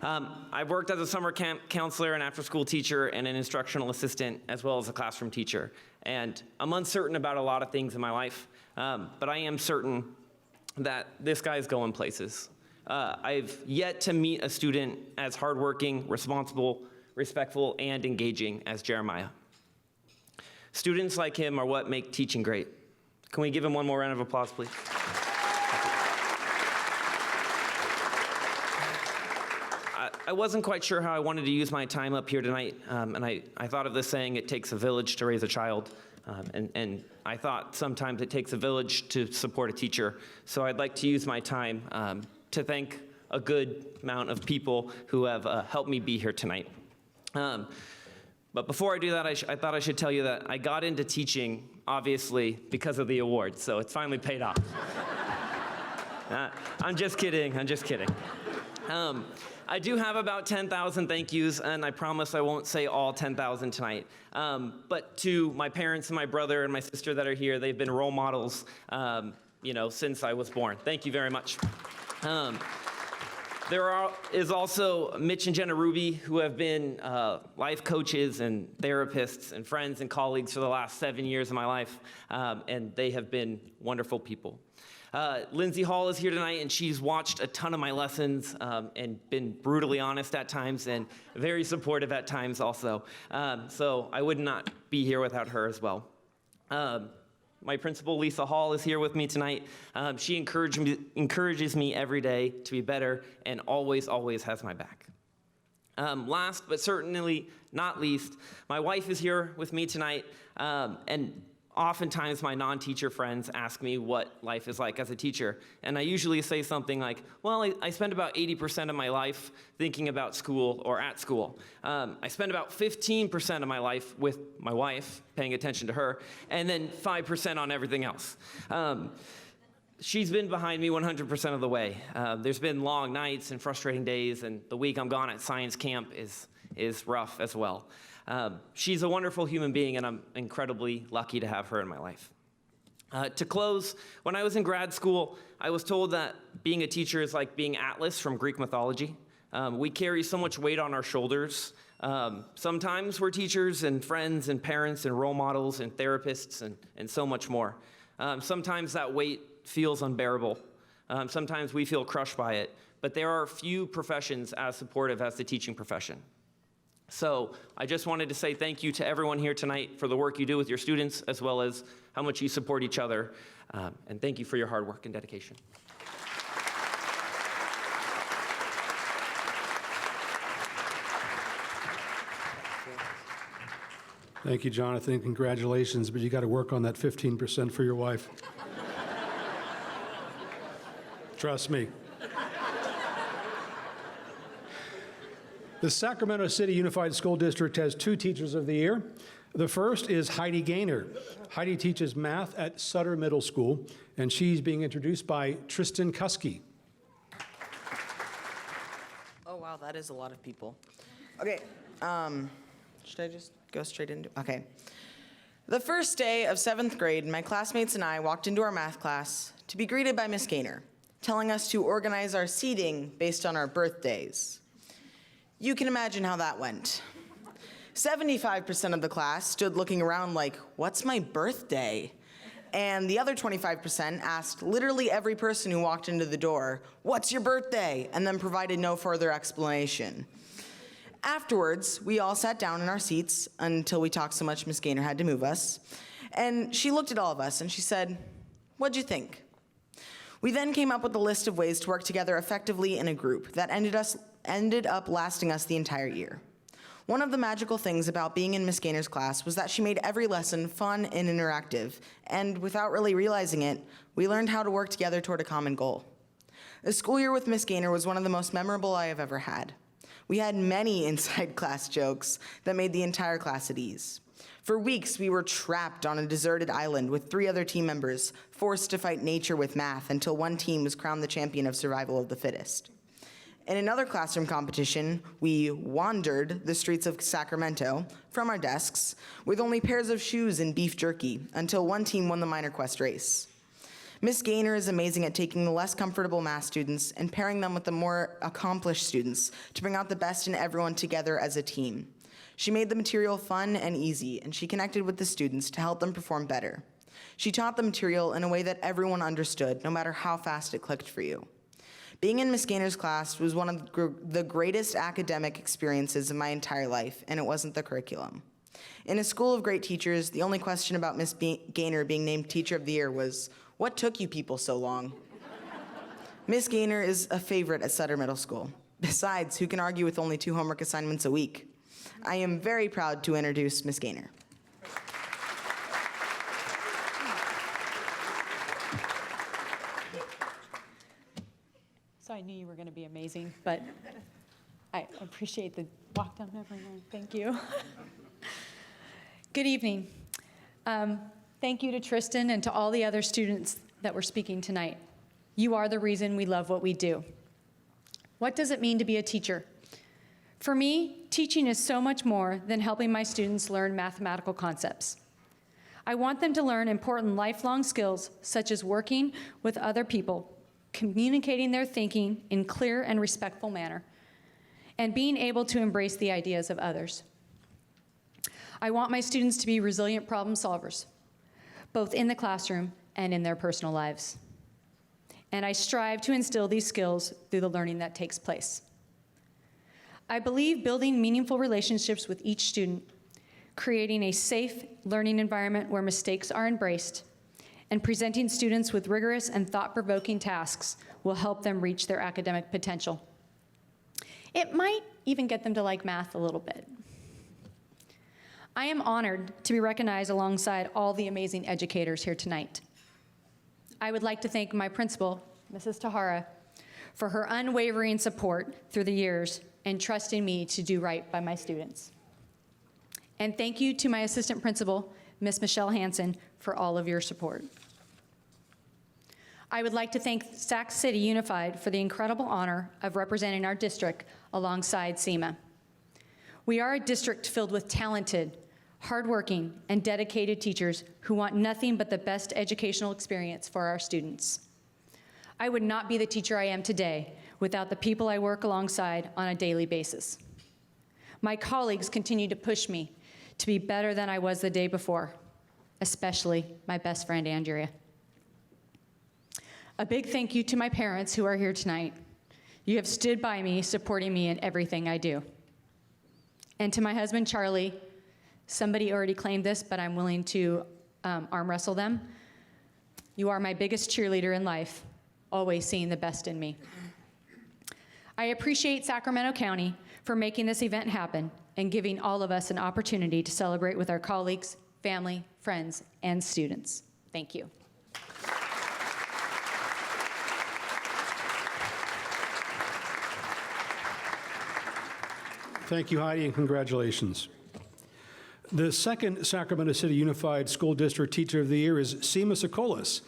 I've worked as a summer camp counselor, an after-school teacher, and an instructional assistant, as well as a classroom teacher. And I'm uncertain about a lot of things in my life, but I am certain that this guy's going places. I've yet to meet a student as hardworking, responsible, respectful, and engaging as Jeremiah. Students like him are what make teaching great. Can we give him one more round of applause, please? I wasn't quite sure how I wanted to use my time up here tonight, and I thought of this saying, it takes a village to raise a child, and I thought sometimes it takes a village to support a teacher, so I'd like to use my time to thank a good amount of people who have helped me be here tonight. But before I do that, I thought I should tell you that I got into teaching, obviously, because of the award, so it's finally paid off. I'm just kidding. I do have about 10,000 thank yous, and I promise I won't say all 10,000 tonight. But to my parents and my brother and my sister that are here, they've been role models, since I was born. Thank you very much. There is also Mitch and Jenna Ruby, who have been life coaches and therapists and friends and colleagues for the last 7 years of my life, and they have been wonderful people. Lindsay Hall is here tonight, and she's watched a ton of my lessons and been brutally honest at times and very supportive at times also. So I would not be here without her as well. My principal, Lisa Hall, is here with me tonight. She encourages me every day to be better and always has my back. Last but certainly not least, my wife is here with me tonight, and oftentimes my non-teacher friends ask me what life is like as a teacher, and I usually say something like, well, I spend about 80% of my life thinking about school or at school. I spend about 15% of my life with my wife, paying attention to her, and then 5% on everything else. She's been behind me 100% of the way. There's been long nights and frustrating days, and the week I'm gone at science camp is rough as well. She's a wonderful human being, and I'm incredibly lucky to have her in my life. To close, when I was in grad school, I was told that being a teacher is like being Atlas from Greek mythology. We carry so much weight on our shoulders. Sometimes we're teachers and friends and parents and role models and therapists and so much more. Sometimes that weight feels unbearable. Sometimes we feel crushed by it. But there are few professions as supportive as the teaching profession. So I just wanted to say thank you to everyone here tonight for the work you do with your students, as well as how much you support each other. And thank you for your hard work and dedication. Thank you, Jonathan. Congratulations, but you got to work on that 15% for your wife. Trust me. The Sacramento City Unified School District has 2 Teachers of the Year. The first is Heidi Gaynor. Heidi teaches math at Sutter Middle School, and she's being introduced by Tristan Kuski. Oh, wow, that is a lot of people. Okay, should I just go straight into, okay. The first day of 7th grade, my classmates and I walked into our math class to be greeted by Miss Gaynor, telling us to organize our seating based on our birthdays. You can imagine how that went. 75% of the class stood looking around like, what's my birthday? And the other 25% asked literally every person who walked into the door, what's your birthday? And then provided no further explanation. Afterwards, we all sat down in our seats until we talked so much Miss Gaynor had to move us. And she looked at all of us and she said, what'd you think? We then came up with a list of ways to work together effectively in a group that ended up lasting us the entire year. One of the magical things about being in Miss Gaynor's class was that she made every lesson fun and interactive, and without really realizing it, we learned how to work together toward a common goal. The school year with Miss Gaynor was one of the most memorable I have ever had. We had many inside class jokes that made the entire class at ease. For weeks, we were trapped on a deserted island with 3 other team members, forced to fight nature with math until one team was crowned the champion of survival of the fittest. In another classroom competition, we wandered the streets of Sacramento from our desks with only pairs of shoes and beef jerky until one team won the Minor Quest race. Miss Gaynor is amazing at taking the less comfortable math students and pairing them with the more accomplished students to bring out the best in everyone together as a team. She made the material fun and easy, and she connected with the students to help them perform better. She taught the material in a way that everyone understood, no matter how fast it clicked for you. Being in Miss Gaynor's class was one of the greatest academic experiences of my entire life, and it wasn't the curriculum. In a school of great teachers, the only question about Miss Gaynor being named Teacher of the Year was, what took you people so long? Miss Gaynor is a favorite at Sutter Middle School. Besides, who can argue with only 2 homework assignments a week? I am very proud to introduce Miss Gaynor. So I knew you were going to be amazing, but I appreciate the walk down memory lane. Thank you. Good evening. Thank you to Tristan and to all the other students that were speaking tonight. You are the reason we love what we do. What does it mean to be a teacher? For me, teaching is so much more than helping my students learn mathematical concepts. I want them to learn important lifelong skills such as working with other people, communicating their thinking in clear and respectful manner, and being able to embrace the ideas of others. I want my students to be resilient problem solvers, both in the classroom and in their personal lives. And I strive to instill these skills through the learning that takes place. I believe building meaningful relationships with each student, creating a safe learning environment where mistakes are embraced, and presenting students with rigorous and thought-provoking tasks will help them reach their academic potential. It might even get them to like math a little bit. I am honored to be recognized alongside all the amazing educators here tonight. I would like to thank my principal, Mrs. Tahara, for her unwavering support through the years and trusting me to do right by my students. And thank you to my assistant principal, Ms. Michelle Hansen, for all of your support. I would like to thank Sac City Unified for the incredible honor of representing our district alongside SEMA. We are a district filled with talented, hardworking, and dedicated teachers who want nothing but the best educational experience for our students. I would not be the teacher I am today without the people I work alongside on a daily basis. My colleagues continue to push me to be better than I was the day before, especially my best friend, Andrea. A big thank you to my parents who are here tonight. You have stood by me, supporting me in everything I do. And to my husband, Charlie, somebody already claimed this, but I'm willing to arm wrestle them. You are my biggest cheerleader in life, always seeing the best in me. I appreciate Sacramento County for making this event happen and giving all of us an opportunity to celebrate with our colleagues, family, friends, and students. Thank you. Thank you, Heidi, and congratulations. The second Sacramento City Unified School District Teacher of the Year is Seema Sokolis.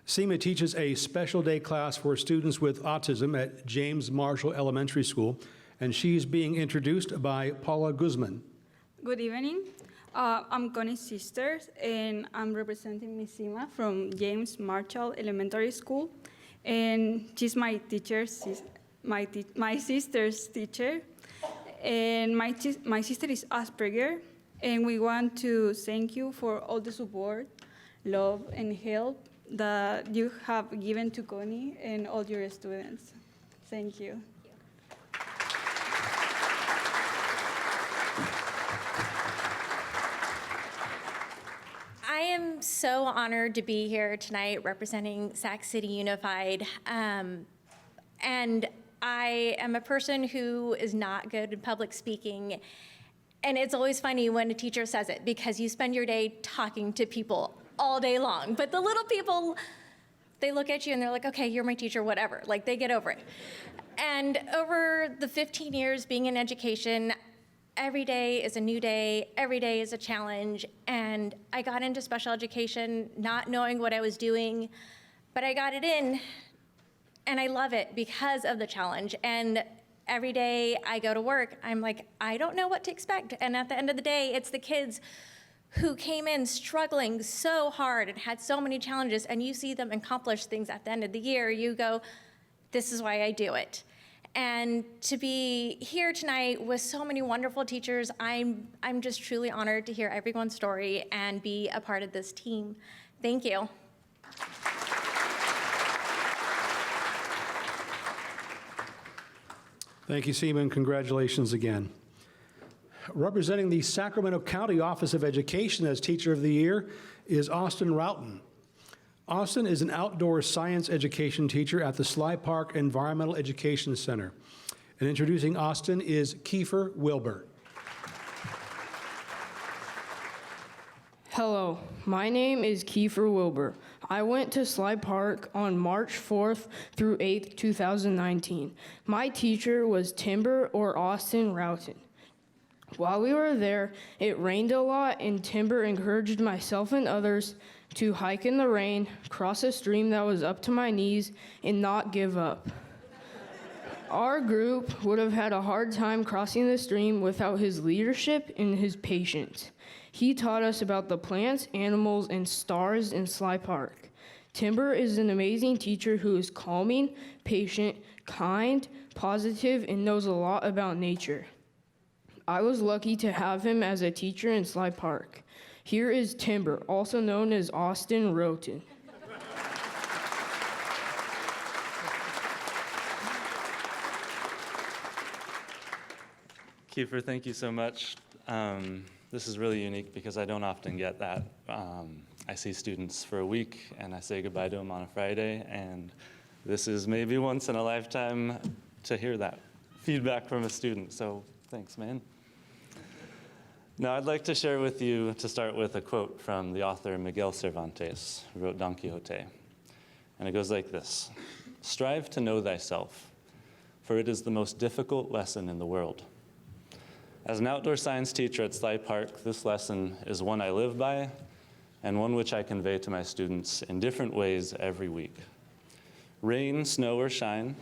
Seema teaches a special day class for students with autism at James Marshall Elementary School, and she's being introduced by Paula Guzman. Good evening. I'm Connie's sister, and I'm representing Miss Seema from James Marshall Elementary School, and she's my teacher, my sister's teacher, and my sister is Asperger, and we want to thank you for all the support, love, and help that you have given to Connie and all your students. Thank you. I am so honored to be here tonight representing Sac City Unified. And I am a person who is not good in public speaking. And it's always funny when a teacher says it because you spend your day talking to people all day long. But the little people, they look at you and they're like, okay, you're my teacher, whatever. Like, they get over it. And over the 15 years being in education, every day is a new day, every day is a challenge, and I got into special education not knowing what I was doing, but I got it in, and I love it because of the challenge. And every day I go to work, I'm like, I don't know what to expect. And at the end of the day, it's the kids who came in struggling so hard and had so many challenges, and you see them accomplish things at the end of the year, you go, this is why I do it. And to be here tonight with so many wonderful teachers, I'm just truly honored to hear everyone's story and be a part of this team. Thank you. Thank you, Seema, and congratulations again. Representing the Sacramento County Office of Education as Teacher of the Year is Austin Roughton. Austin is an outdoor science education teacher at the Sly Park Environmental Education Center. And introducing Austin is Kiefer Wilbur. Hello, my name is Kiefer Wilbur. I went to Sly Park on March 4th through 8th, 2019. My teacher was Timber or Austin Roughton. While we were there, it rained a lot, and Timber encouraged myself and others to hike in the rain, cross a stream that was up to my knees, and not give up. Our group would have had a hard time crossing the stream without his leadership and his patience. He taught us about the plants, animals, and stars in Sly Park. Timber is an amazing teacher who is calming, patient, kind, positive, and knows a lot about nature. I was lucky to have him as a teacher in Sly Park. Here is Timber, also known as Austin Roughton. Kiefer, thank you so much. This is really unique because I don't often get that. I see students for a week and I say goodbye to them on a Friday, and this is maybe once in a lifetime to hear that feedback from a student, so thanks, man. Now, I'd like to share with you, to start with, a quote from the author Miguel Cervantes, who wrote Don Quixote. And it goes like this: "Strive to know thyself, for it is the most difficult lesson in the world." As an outdoor science teacher at Sly Park, this lesson is one I live by and one which I convey to my students in different ways every week. Rain, snow, or shine,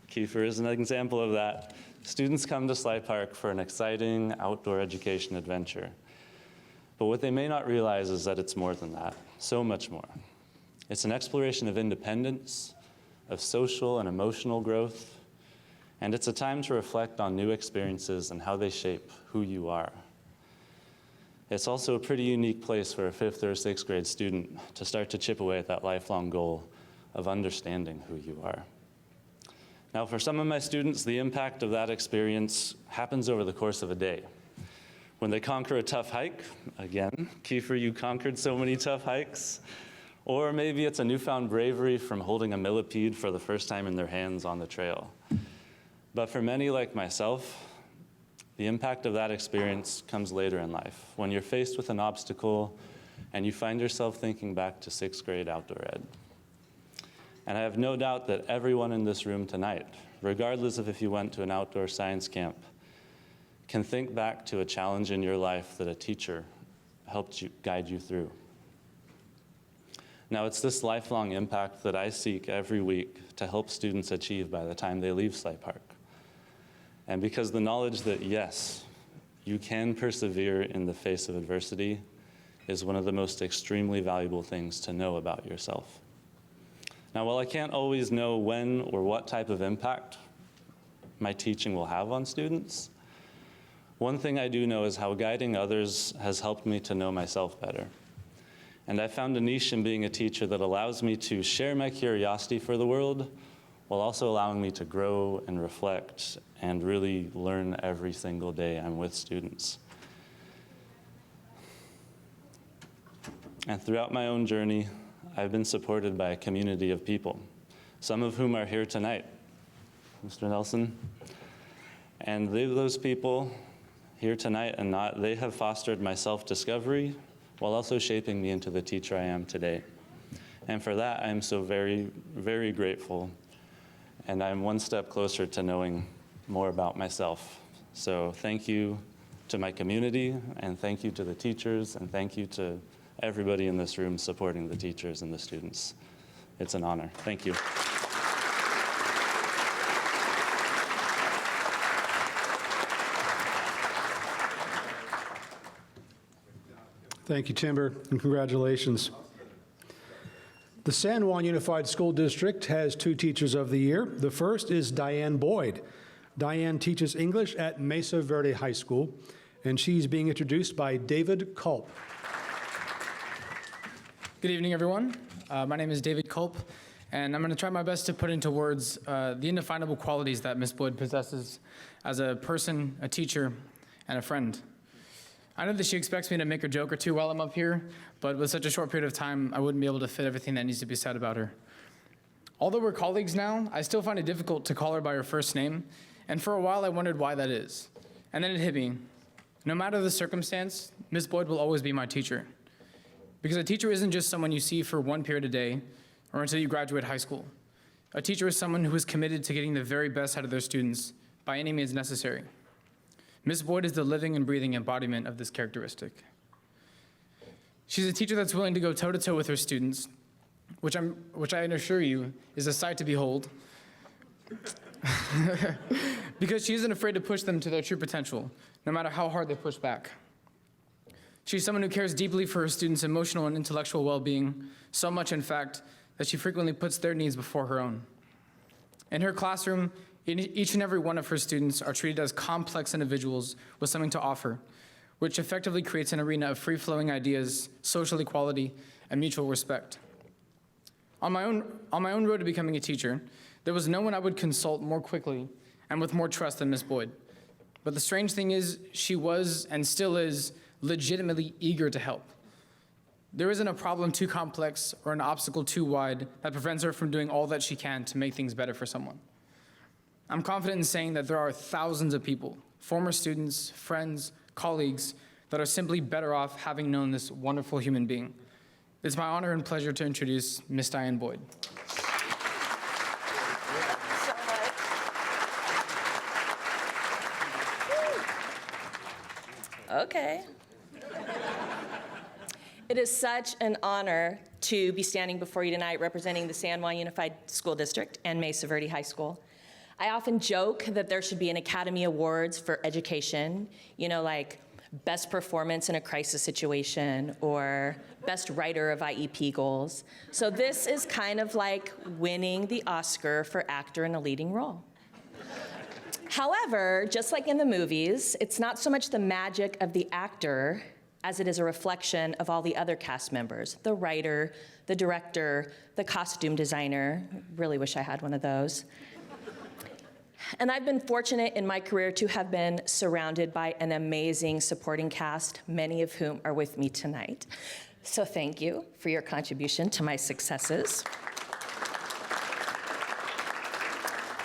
Kiefer is an example of that. Students come to Sly Park for an exciting outdoor education adventure. But what they may not realize is that it's more than that, so much more. It's an exploration of independence, of social and emotional growth, and it's a time to reflect on new experiences and how they shape who you are. It's also a pretty unique place for a 5th or 6th grade student to start to chip away at that lifelong goal of understanding who you are. Now, for some of my students, the impact of that experience happens over the course of a day. When they conquer a tough hike, again, Kiefer, you conquered so many tough hikes. Or maybe it's a newfound bravery from holding a millipede for the first time in their hands on the trail. But for many like myself, the impact of that experience comes later in life, when you're faced with an obstacle and you find yourself thinking back to 6th grade outdoor ed. And I have no doubt that everyone in this room tonight, regardless of if you went to an outdoor science camp, can think back to a challenge in your life that a teacher helped you guide you through. Now, it's this lifelong impact that I seek every week to help students achieve by the time they leave Sly Park. And because the knowledge that, yes, you can persevere in the face of adversity is one of the most extremely valuable things to know about yourself. Now, while I can't always know when or what type of impact my teaching will have on students, one thing I do know is how guiding others has helped me to know myself better. And I found a niche in being a teacher that allows me to share my curiosity for the world while also allowing me to grow and reflect and really learn every single day I'm with students. And throughout my own journey, I've been supported by a community of people, some of whom are here tonight. Mr. Nelson. And those people here tonight and not, they have fostered my self-discovery while also shaping me into the teacher I am today. And for that, I'm so very, very grateful. And I'm one step closer to knowing more about myself. So thank you to my community, and thank you to the teachers, and thank you to everybody in this room supporting the teachers and the students. It's an honor. Thank you. Thank you, Timber, and congratulations. The San Juan Unified School District has 2 Teachers of the Year. The first is Diane Boyd. Diane teaches English at Mesa Verde High School, and she's being introduced by David Culp. Good evening, everyone. My name is David Culp, and I'm going to try my best to put into words the indefinable qualities that Ms. Boyd possesses as a person, a teacher, and a friend. I know that she expects me to make a joke or two while I'm up here, but with such a short period of time, I wouldn't be able to fit everything that needs to be said about her. Although we're colleagues now, I still find it difficult to call her by her first name, and for a while I wondered why that is. And then it hit me. No matter the circumstance, Ms. Boyd will always be my teacher. Because a teacher isn't just someone you see for one period a day or until you graduate high school. A teacher is someone who is committed to getting the very best out of their students by any means necessary. Ms. Boyd is the living and breathing embodiment of this characteristic. She's a teacher that's willing to go toe-to-toe with her students, which I assure you is a sight to behold, because she isn't afraid to push them to their true potential, no matter how hard they push back. She's someone who cares deeply for her students' emotional and intellectual well-being, so much, in fact, that she frequently puts their needs before her own. In her classroom, each and every one of her students are treated as complex individuals with something to offer, which effectively creates an arena of free-flowing ideas, social equality, and mutual respect. On my own road to becoming a teacher, there was no one I would consult more quickly and with more trust than Ms. Boyd. But the strange thing is, she was and still is legitimately eager to help. There isn't a problem too complex or an obstacle too wide that prevents her from doing all that she can to make things better for someone. I'm confident in saying that there are thousands of people, former students, friends, colleagues, that are simply better off having known this wonderful human being. It's my honor and pleasure to introduce Miss Diane Boyd. Okay. It is such an honor to be standing before you tonight representing the San Juan Unified School District and Mesa Verde High School. I often joke that there should be an Academy Awards for education, you know, like best performance in a crisis situation, or best writer of IEP goals. So this is kind of like winning the Oscar for actor in a leading role. However, just like in the movies, it's not so much the magic of the actor as it is a reflection of all the other cast members, the writer, the director, the costume designer. Really wish I had one of those. And I've been fortunate in my career to have been surrounded by an amazing supporting cast, many of whom are with me tonight. So thank you for your contribution to my successes.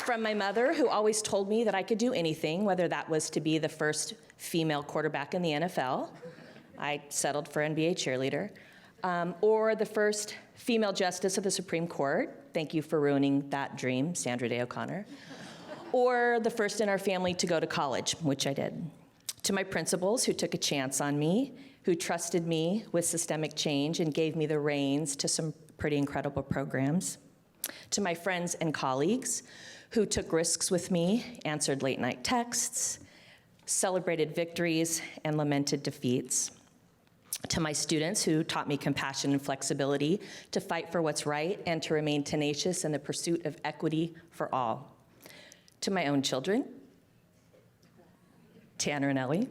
From my mother, who always told me that I could do anything, whether that was to be the first female quarterback in the NFL, I settled for NBA cheerleader, or the first female justice of the Supreme Court, thank you for ruining that dream, Sandra Day O'Connor, or the first in our family to go to college, which I did. To my principals who took a chance on me, who trusted me with systemic change and gave me the reins to some pretty incredible programs. To my friends and colleagues who took risks with me, answered late night texts, celebrated victories, and lamented defeats. To my students who taught me compassion and flexibility to fight for what's right and to remain tenacious in the pursuit of equity for all. To my own children, Tanner and Ellie,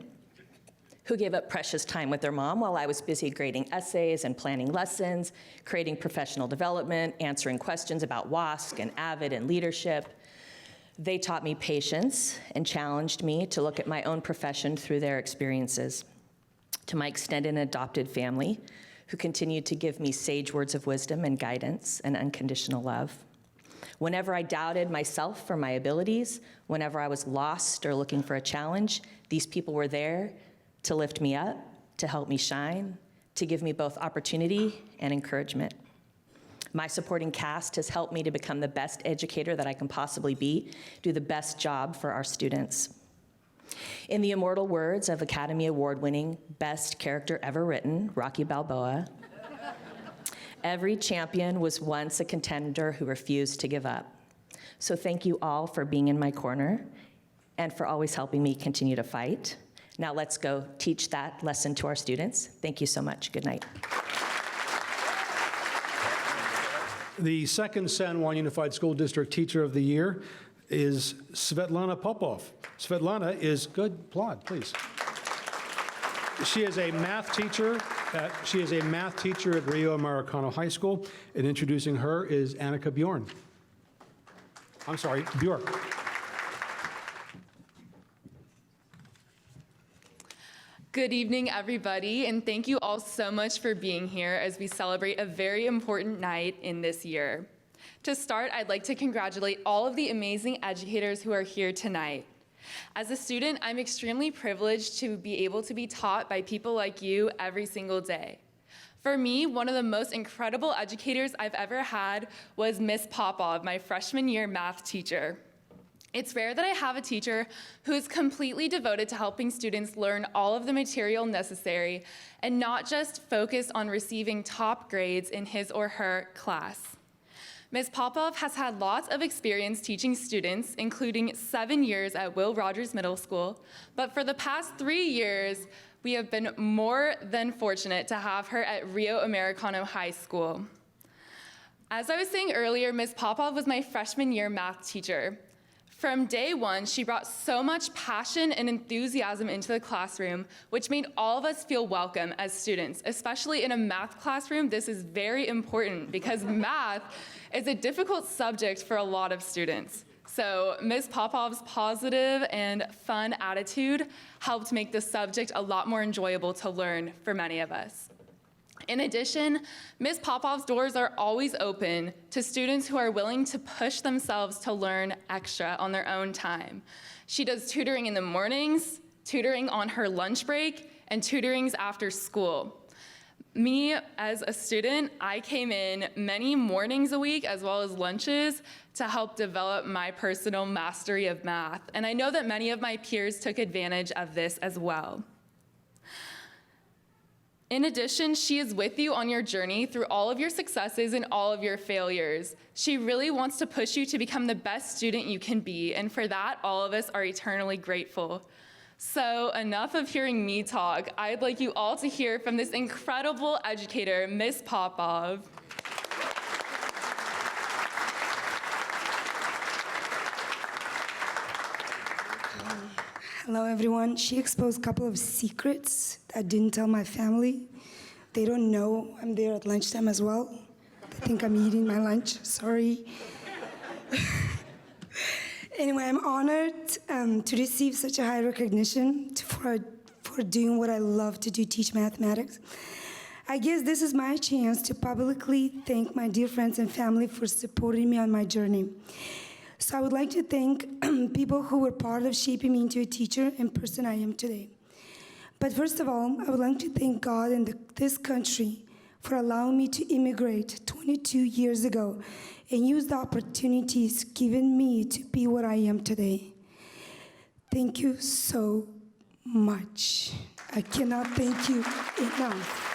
who gave up precious time with their mom while I was busy grading essays and planning lessons, creating professional development, answering questions about WASC and AVID and leadership. They taught me patience and challenged me to look at my own profession through their experiences. To my extended and adopted family, who continued to give me sage words of wisdom and guidance and unconditional love. Whenever I doubted myself or my abilities, whenever I was lost or looking for a challenge, these people were there to lift me up, to help me shine, to give me both opportunity and encouragement. My supporting cast has helped me to become the best educator that I can possibly be, do the best job for our students. In the immortal words of Academy Award-winning best character ever written, Rocky Balboa, every champion was once a contender who refused to give up. So thank you all for being in my corner and for always helping me continue to fight. Now let's go teach that lesson to our students. Thank you so much. Good night. The second San Juan Unified School District Teacher of the Year is Svetlana Popov. Svetlana is, good, applaud, please. She is a math teacher. She is a math teacher at Rio Americano High School, and introducing her is Annika Bjork. Good evening, everybody, and thank you all so much for being here as we celebrate a very important night in this year. To start, I'd like to congratulate all of the amazing educators who are here tonight. As a student, I'm extremely privileged to be able to be taught by people like you every single day. For me, one of the most incredible educators I've ever had was Miss Popov, my freshman year math teacher. It's rare that I have a teacher who is completely devoted to helping students learn all of the material necessary and not just focus on receiving top grades in his or her class. Ms. Popov has had lots of experience teaching students, including 7 years at Will Rogers Middle School, but for the past 3 years, we have been more than fortunate to have her at Rio Americano High School. As I was saying earlier, Ms. Popov was my freshman year math teacher. From day one, she brought so much passion and enthusiasm into the classroom, which made all of us feel welcome as students. Especially in a math classroom, this is very important because math is a difficult subject for a lot of students. So Ms. Popov's positive and fun attitude helped make the subject a lot more enjoyable to learn for many of us. In addition, Ms. Popov's doors are always open to students who are willing to push themselves to learn extra on their own time. She does tutoring in the mornings, tutoring on her lunch break, and tutorings after school. Me, as a student, I came in many mornings a week as well as lunches to help develop my personal mastery of math. And I know that many of my peers took advantage of this as well. In addition, she is with you on your journey through all of your successes and all of your failures. She really wants to push you to become the best student you can be, and for that, all of us are eternally grateful. So enough of hearing me talk. I'd like you all to hear from this incredible educator, Miss Popov. Hello, everyone. She exposed a couple of secrets that I didn't tell my family. They don't know I'm there at lunchtime as well. They think I'm eating my lunch. Sorry. Anyway, I'm honored to receive such a high recognition for doing what I love to do, teach mathematics. I guess this is my chance to publicly thank my dear friends and family for supporting me on my journey. So I would like to thank people who were part of shaping me into a teacher and person I am today. But first of all, I would like to thank God and this country for allowing me to immigrate 22 years ago and use the opportunities given me to be what I am today. Thank you so much. I cannot thank you enough.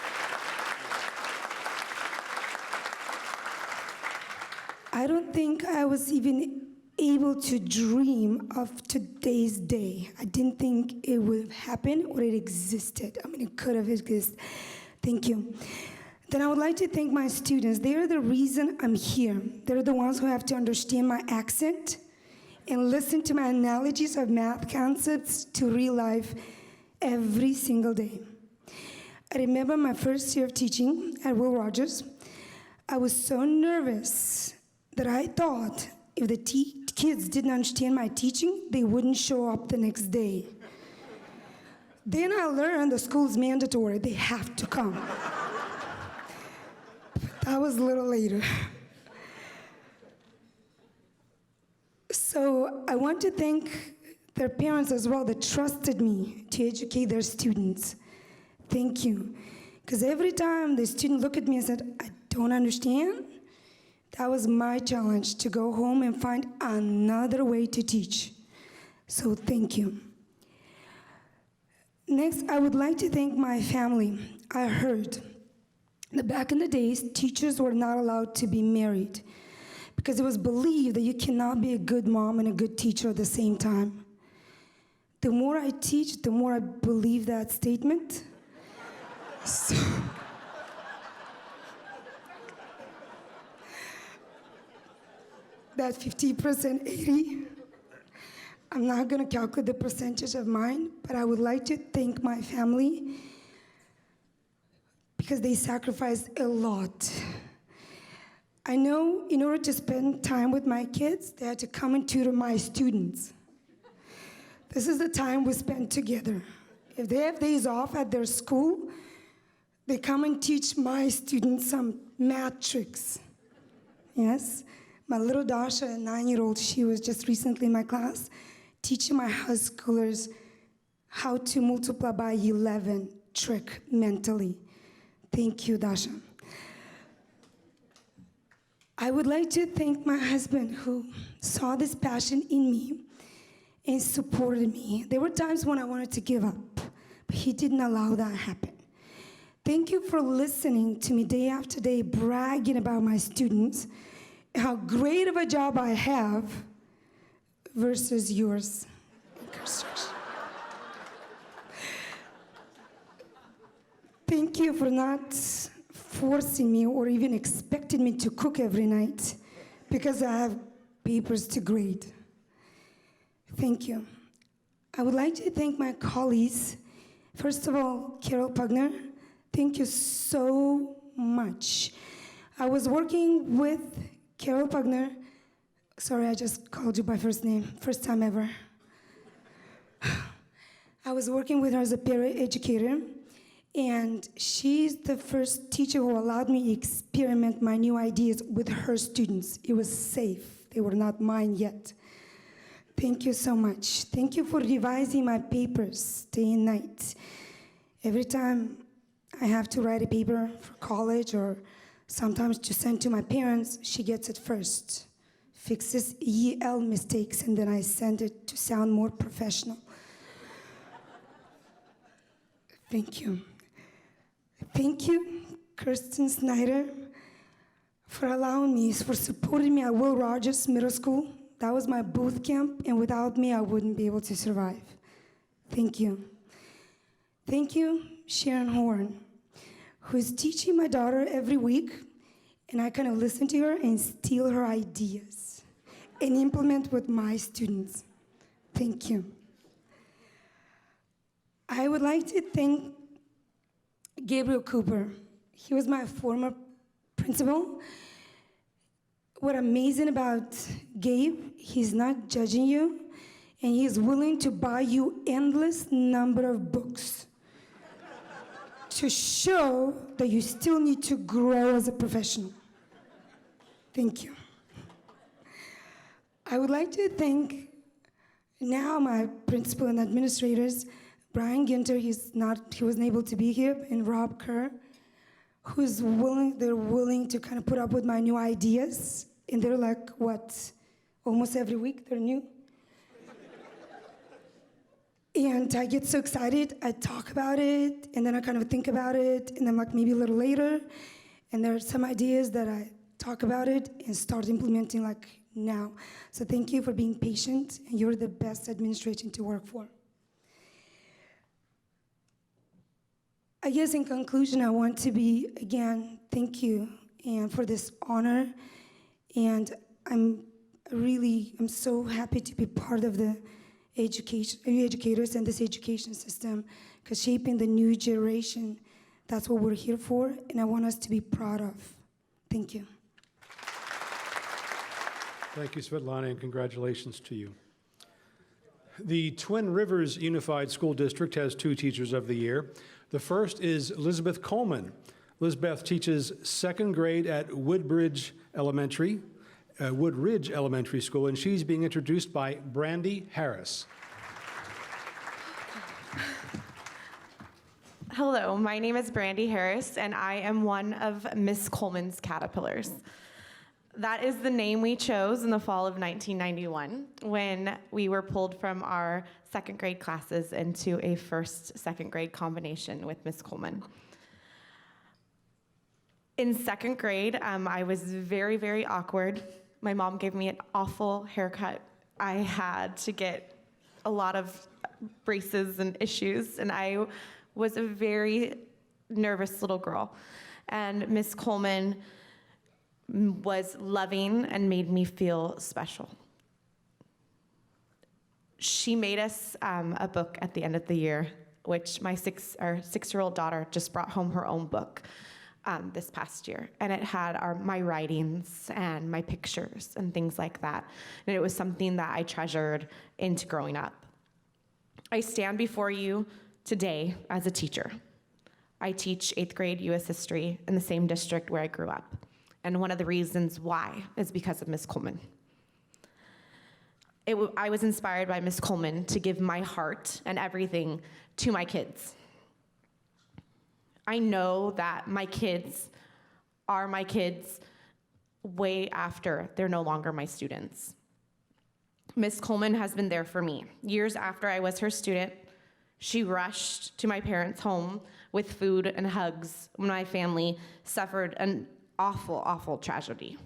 I don't think I was even able to dream of today's day. I didn't think it would have happened or it existed. I mean, it could have existed. Thank you. Then I would like to thank my students. They are the reason I'm here. They're the ones who have to understand my accent and listen to my analogies of math concepts to real life every single day. I remember my first year of teaching at Will Rogers. I was so nervous that I thought if the kids didn't understand my teaching, they wouldn't show up the next day. Then I learned the school's mandatory, they have to come. But that was a little later. So I want to thank their parents as well that trusted me to educate their students. Thank you. Because every time the student looked at me and said, I don't understand, that was my challenge, to go home and find another way to teach. So thank you. Next, I would like to thank my family. I heard that back in the days, teachers were not allowed to be married because it was believed that you cannot be a good mom and a good teacher at the same time. The more I teach, the more I believe that statement. So, that 50%, 80. I'm not gonna calculate the percentage of mine, but I would like to thank my family because they sacrificed a lot. I know in order to spend time with my kids, they had to come and tutor my students. This is the time we spend together. If they have days off at their school, they come and teach my students some math tricks. Yes? My little Dasha, a 9-year-old, she was just recently in my class, teaching my high schoolers how to multiply by 11 trick mentally. Thank you, Dasha. I would like to thank my husband who saw this passion in me and supported me. There were times when I wanted to give up, but he didn't allow that to happen. Thank you for listening to me day after day, bragging about my students, how great of a job I have versus yours in construction. Thank you for not forcing me or even expecting me to cook every night because I have papers to grade. Thank you. I would like to thank my colleagues. First of all, Carol Pugner, thank you so much. I was working with Carol Pugner, sorry, I just called you by first name, first time ever. I was working with her as a para-educator, and she's the first teacher who allowed me to experiment my new ideas with her students. It was safe. They were not mine yet. Thank you so much. Thank you for revising my papers day and night. Every time I have to write a paper for college or sometimes to send to my parents, she gets it first, fixes EL mistakes, and then I send it to sound more professional. Thank you. Thank you, Kirsten Snyder, for allowing me, for supporting me at Will Rogers Middle School. That was my boot camp, and without me, I wouldn't be able to survive. Thank you. Thank you, Sharon Horn, who's teaching my daughter every week, and I kind of listen to her and steal her ideas and implement with my students. Thank you. I would like to thank Gabriel Cooper. He was my former principal. What amazing about Gabe, he's not judging you, and he's willing to buy you endless number of books to show that you still need to grow as a professional. Thank you. I would like to thank now my principal and administrators, Brian Ginter, he wasn't able to be here, and Rob Kerr, they're willing to kind of put up with my new ideas, and they're like, almost every week they're new. And I get so excited, I talk about it, and then I kind of think about it, and then like maybe a little later, and there are some ideas that I talk about it and start implementing like now. So thank you for being patient, and you're the best administration to work for. I guess in conclusion, I want to again, thank you and for this honor, and I'm so happy to be part of the educators and this education system, because shaping the new generation, that's what we're here for, and I want us to be proud of. Thank you. Thank you, Svetlana, and congratulations to you. The Twin Rivers Unified School District has 2 Teachers of the Year. The first is Elizabeth Coleman. Elizabeth teaches 2nd grade at Woodridge Elementary School, and she's being introduced by Brandy Harris. Hello, my name is Brandy Harris, and I am one of Miss Coleman's caterpillars. That is the name we chose in the fall of 1991 when we were pulled from our 2nd grade classes into a 1st-2nd grade combination with Miss Coleman. In 2nd grade, I was very, very awkward. My mom gave me an awful haircut. I had to get a lot of braces and issues, and I was a very nervous little girl. And Miss Coleman was loving and made me feel special. She made us a book at the end of the year, which my 6-year-old daughter just brought home her own book this past year. And it had my writings and my pictures and things like that. And it was something that I treasured into growing up. I stand before you today as a teacher. I teach 8th grade U.S. history in the same district where I grew up. And one of the reasons why is because of Miss Coleman. I was inspired by Miss Coleman to give my heart and everything to my kids. I know that my kids are my kids way after they're no longer my students. Miss Coleman has been there for me. Years after I was her student, she rushed to my parents' home with food and hugs when my family suffered an awful, awful tragedy.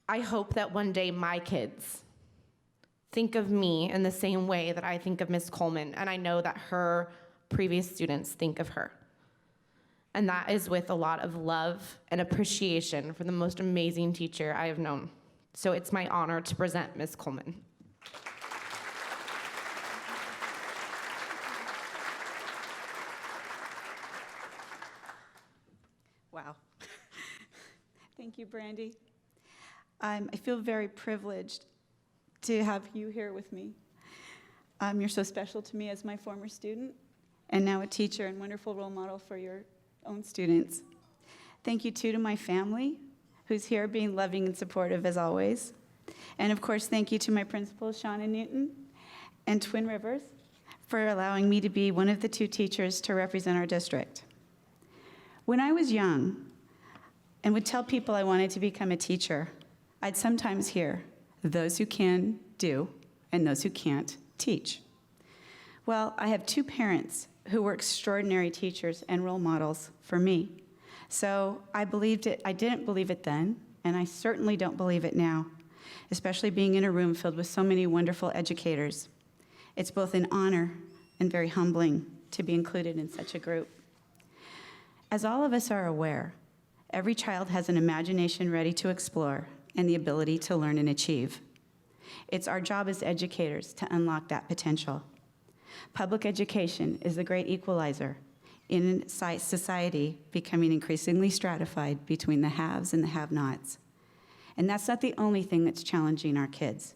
I hope that one day my kids think of me in the same way that I think of Miss Coleman, and I know that her previous students think of her. And that is with a lot of love and appreciation for the most amazing teacher I have known. So it's my honor to present Miss Coleman. Wow. Thank you, Brandy. I feel very privileged to have you here with me. You're so special to me as my former student, and now a teacher and wonderful role model for your own students. Thank you, too, to my family, who's here being loving and supportive as always. And of course, thank you to my principals, Shauna Newton and Twin Rivers, for allowing me to be one of the 2 teachers to represent our district. When I was young and would tell people I wanted to become a teacher, I'd sometimes hear, those who can do, and those who can't teach. Well, I have 2 parents who were extraordinary teachers and role models for me. So I believed it. I didn't believe it then, and I certainly don't believe it now, especially being in a room filled with so many wonderful educators. It's both an honor and very humbling to be included in such a group. As all of us are aware, every child has an imagination ready to explore and the ability to learn and achieve. It's our job as educators to unlock that potential. Public education is the great equalizer in society becoming increasingly stratified between the haves and the have-nots. And that's not the only thing that's challenging our kids.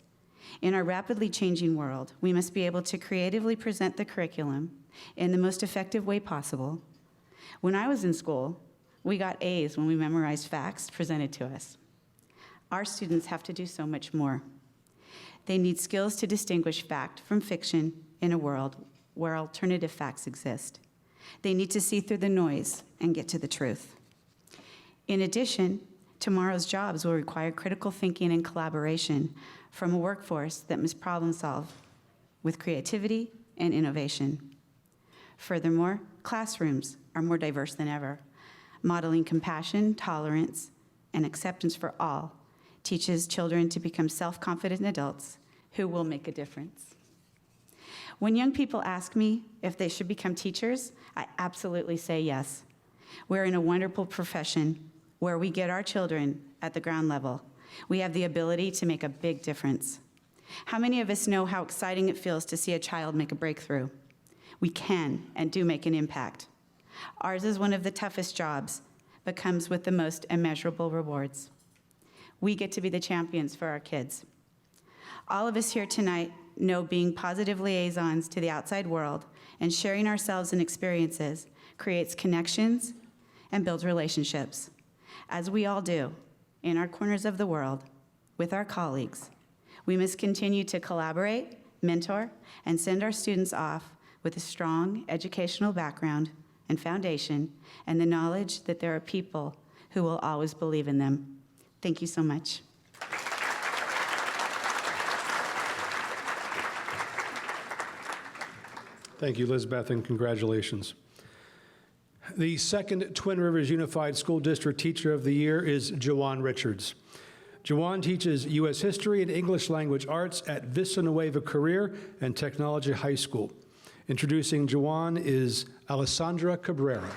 In our rapidly changing world, we must be able to creatively present the curriculum in the most effective way possible. When I was in school, we got A's when we memorized facts presented to us. Our students have to do so much more. They need skills to distinguish fact from fiction in a world where alternative facts exist. They need to see through the noise and get to the truth. In addition, tomorrow's jobs will require critical thinking and collaboration from a workforce that must problem solve with creativity and innovation. Furthermore, classrooms are more diverse than ever. Modeling compassion, tolerance, and acceptance for all teaches children to become self-confident adults who will make a difference. When young people ask me if they should become teachers, I absolutely say yes. We're in a wonderful profession where we get our children at the ground level. We have the ability to make a big difference. How many of us know how exciting it feels to see a child make a breakthrough? We can and do make an impact. Ours is one of the toughest jobs, but comes with the most immeasurable rewards. We get to be the champions for our kids. All of us here tonight know being positive liaisons to the outside world and sharing ourselves and experiences creates connections and builds relationships. As we all do in our corners of the world with our colleagues, we must continue to collaborate, mentor, and send our students off with a strong educational background and foundation and the knowledge that there are people who will always believe in them. Thank you so much. Thank you, Lizbeth, and congratulations. The second Twin Rivers Unified School District Teacher of the Year is Jawan Richards. Jawan teaches U.S. History and English Language Arts at Vista Nueva Career and Technology High School. Introducing Jawan is Alessandra Cabrera.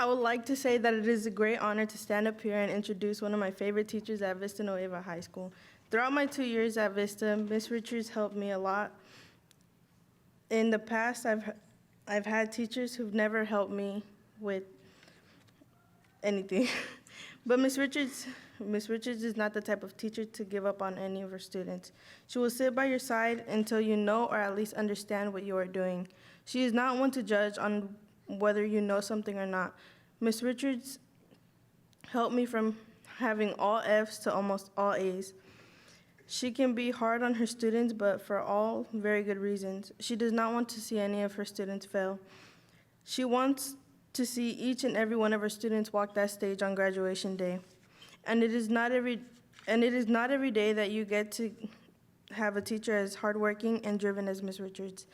I would like to say that it is a great honor to stand up here and introduce one of my favorite teachers at Vista Nueva High School. Throughout my 2 years at Vista, Ms. Richards helped me a lot. In the past, I've had teachers who've never helped me with anything. But Ms. Richards is not the type of teacher to give up on any of her students. She will sit by your side until you know or at least understand what you are doing. She is not one to judge on whether you know something or not. Ms. Richards helped me from having all F's to almost all A's. She can be hard on her students, but for all very good reasons. She does not want to see any of her students fail. She wants to see each and every one of her students walk that stage on graduation day. And it is not every day that you get to have a teacher as hardworking and driven as Ms. Richards.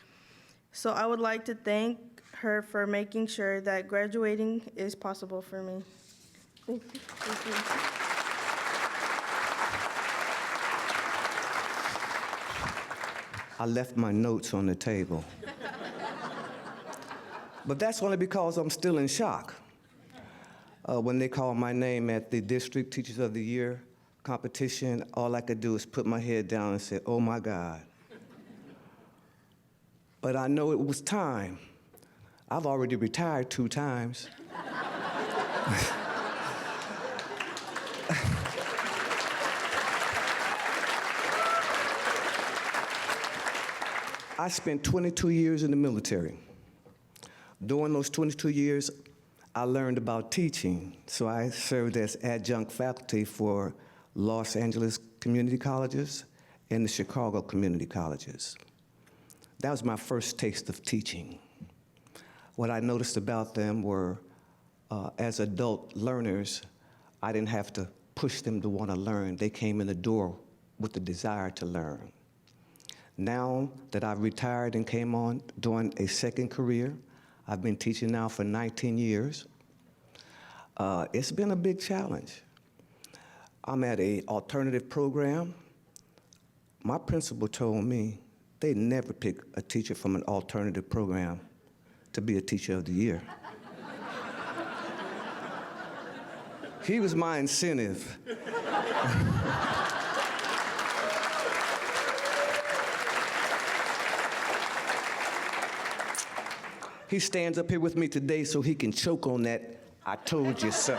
So I would like to thank her for making sure that graduating is possible for me. Thank you. Thank you. I left my notes on the table. But that's only because I'm still in shock. When they called my name at the District Teachers of the Year competition, all I could do is put my head down and say, oh my God. But I know it was time. I've already retired 2 times. I spent 22 years in the military. During those 22 years, I learned about teaching, so I served as adjunct faculty for Los Angeles community colleges and the Chicago community colleges. That was my first taste of teaching. What I noticed about them were, as adult learners, I didn't have to push them to want to learn. They came in the door with the desire to learn. Now that I've retired and came on doing a second career, I've been teaching now for 19 years. It's been a big challenge. I'm at an alternative program my principal told me they never pick a teacher from an alternative program to be a teacher of the year. He was my incentive. He stands up here with me today so he can choke on that, "I told you so."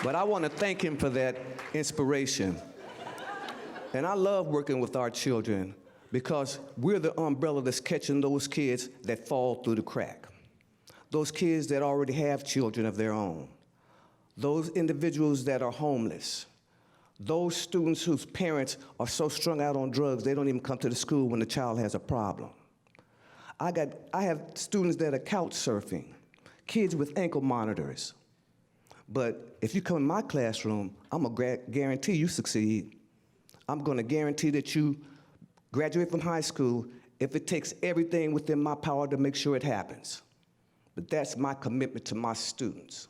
But I want to thank him for that inspiration. And I love working with our children because we're the umbrella that's catching those kids that fall through the crack. Those kids that already have children of their own. Those individuals that are homeless. Those students whose parents are so strung out on drugs they don't even come to the school when the child has a problem. I have students that are couch surfing, kids with ankle monitors. But if you come in my classroom, I'm gonna guarantee you succeed. I'm gonna guarantee that you graduate from high school if it takes everything within my power to make sure it happens. But that's my commitment to my students.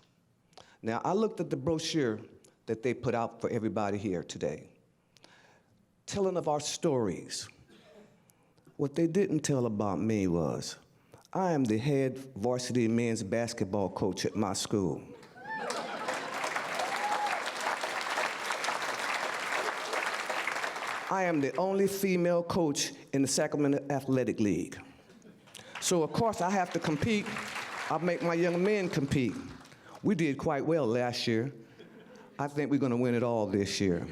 Now, I looked at the brochure that they put out for everybody here today, telling of our stories. What they didn't tell about me was, I am the head varsity men's basketball coach at my school. I am the only female coach in the Sacramento Athletic League. So of course I have to compete. I make my young men compete. We did quite well last year. I think we're going to win it all this year.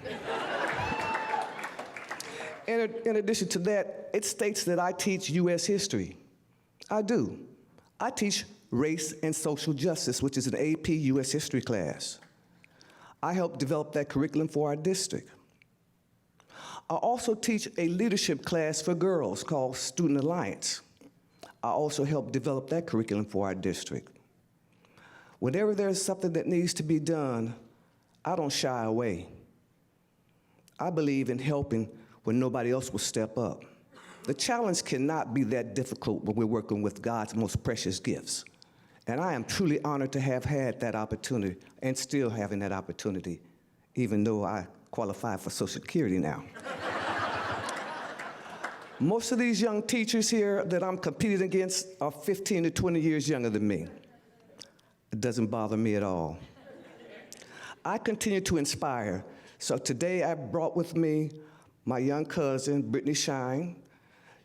In addition to that, it states that I teach U.S. history. I do. I teach race and social justice, which is an AP U.S. history class. I help develop that curriculum for our district. I also teach a leadership class for girls called Student Alliance. I also help develop that curriculum for our district. Whenever there's something that needs to be done, I don't shy away. I believe in helping when nobody else will step up. The challenge cannot be that difficult when we're working with God's most precious gifts. And I am truly honored to have had that opportunity and still having that opportunity, even though I qualify for Social Security now. Most of these young teachers here that I'm competing against are 15 to 20 years younger than me. It doesn't bother me at all. I continue to inspire. So today I brought with me my young cousin, Brittany Shine.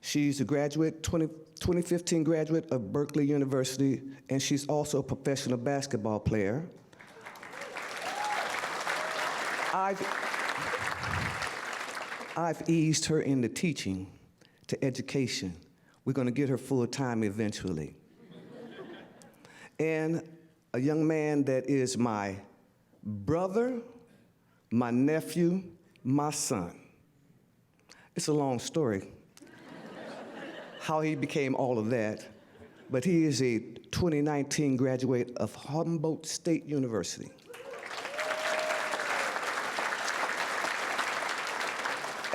She's a graduate, 2015 graduate of Berkeley University, and she's also a professional basketball player. I've eased her into teaching, to education. We're going to get her full-time eventually. And a young man that is my brother, my nephew, my son. It's a long story, how he became all of that, but he is a 2019 graduate of Humboldt State University.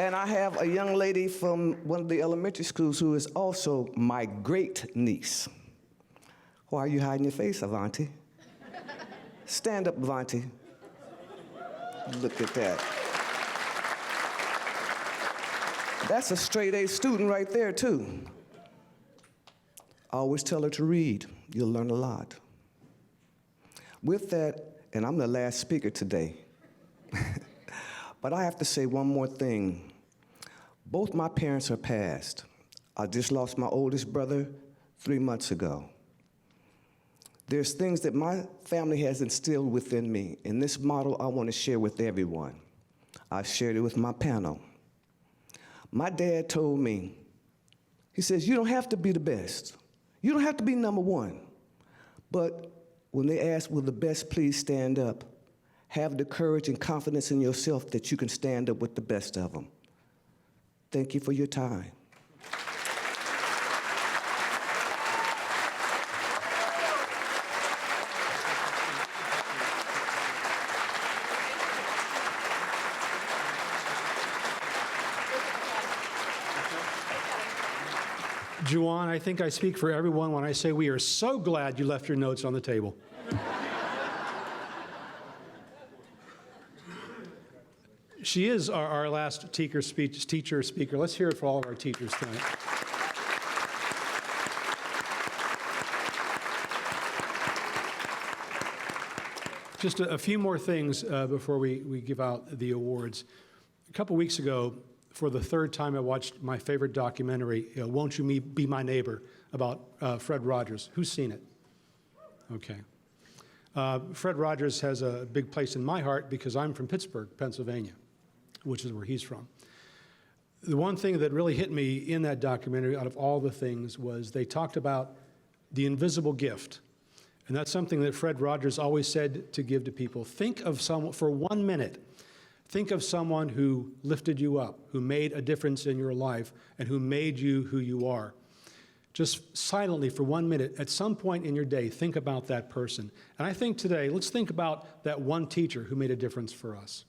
And I have a young lady from one of the elementary schools who is also my great niece. Why are you hiding your face, Avanti? Stand up, Avanti. Look at that. That's a straight A student right there, too. I always tell her to read. You'll learn a lot. With that, and I'm the last speaker today, but I have to say one more thing. Both my parents are passed. I just lost my oldest brother 3 months ago. There's things that my family has instilled within me, and this model I want to share with everyone. I've shared it with my panel. My dad told me, he says, you don't have to be the best. You don't have to be number one. But when they ask, will the best please stand up, have the courage and confidence in yourself that you can stand up with the best of them. Thank you for your time. Juwan, I think I speak for everyone when I say we are so glad you left your notes on the table. She is our last teacher speaker. Let's hear it for all of our teachers tonight. Just a few more things before we give out the awards. A couple weeks ago, for the third time, I watched my favorite documentary, Won't You Be My Neighbor, about Fred Rogers. Who's seen it? Okay. Fred Rogers has a big place in my heart because I'm from Pittsburgh, Pennsylvania, which is where he's from. The one thing that really hit me in that documentary, out of all the things, was they talked about the invisible gift. And that's something that Fred Rogers always said to give to people. Think of someone, for 1 minute, think of someone who lifted you up, who made a difference in your life, and who made you who you are. Just silently for 1 minute, at some point in your day, think about that person. And I think today, let's think about that one teacher who made a difference for us.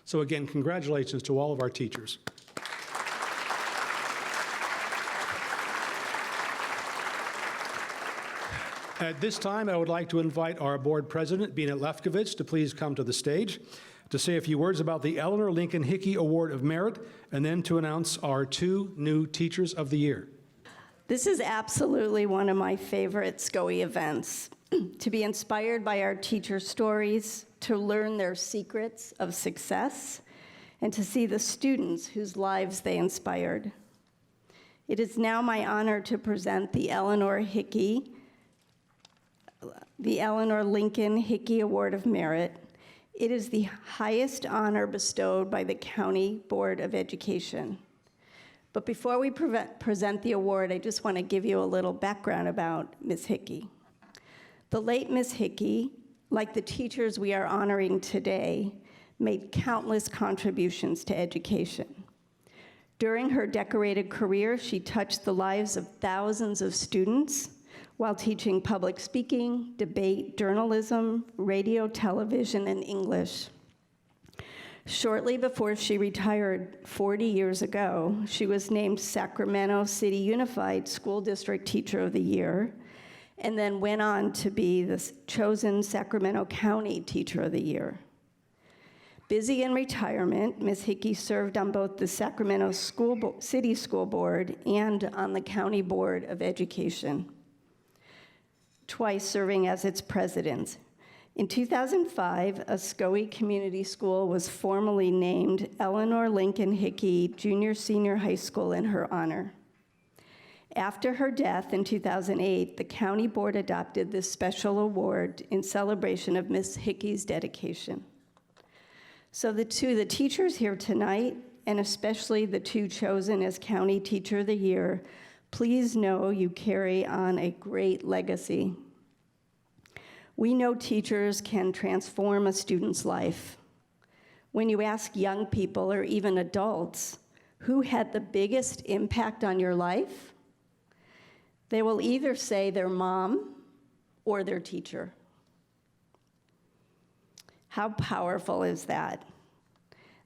So again, congratulations to all of our teachers. At this time, I would like to invite our board president, Bina Lefkowitz, to please come to the stage to say a few words about the Eleanor Lincoln Hickey Award of Merit, and then to announce our 2 new Teachers of the Year. This is absolutely one of my favorite SCOE events. To be inspired by our teachers' stories, to learn their secrets of success, and to see the students whose lives they inspired. It is now my honor to present the Eleanor Lincoln Hickey Award of Merit. It is the highest honor bestowed by the County Board of Education. But before we present the award, I just want to give you a little background about Ms. Hickey. The late Ms. Hickey, like the teachers we are honoring today, made countless contributions to education. During her decorated career, she touched the lives of thousands of students while teaching public speaking, debate, journalism, radio, television, and English. Shortly before she retired 40 years ago, she was named Sacramento City Unified School District Teacher of the Year, and then went on to be the chosen Sacramento County Teacher of the Year. Busy in retirement, Ms. Hickey served on both the Sacramento City School Board and on the County Board of Education, twice serving as its president. In 2005, a SCOE community school was formally named Eleanor Lincoln Hickey Junior-Senior High School in her honor. After her death in 2008, the county board adopted this special award in celebration of Ms. Hickey's dedication. So the teachers here tonight, and especially the 2 chosen as County Teacher of the Year, please know you carry on a great legacy. We know teachers can transform a student's life. When you ask young people or even adults, who had the biggest impact on your life? They will either say their mom or their teacher. How powerful is that?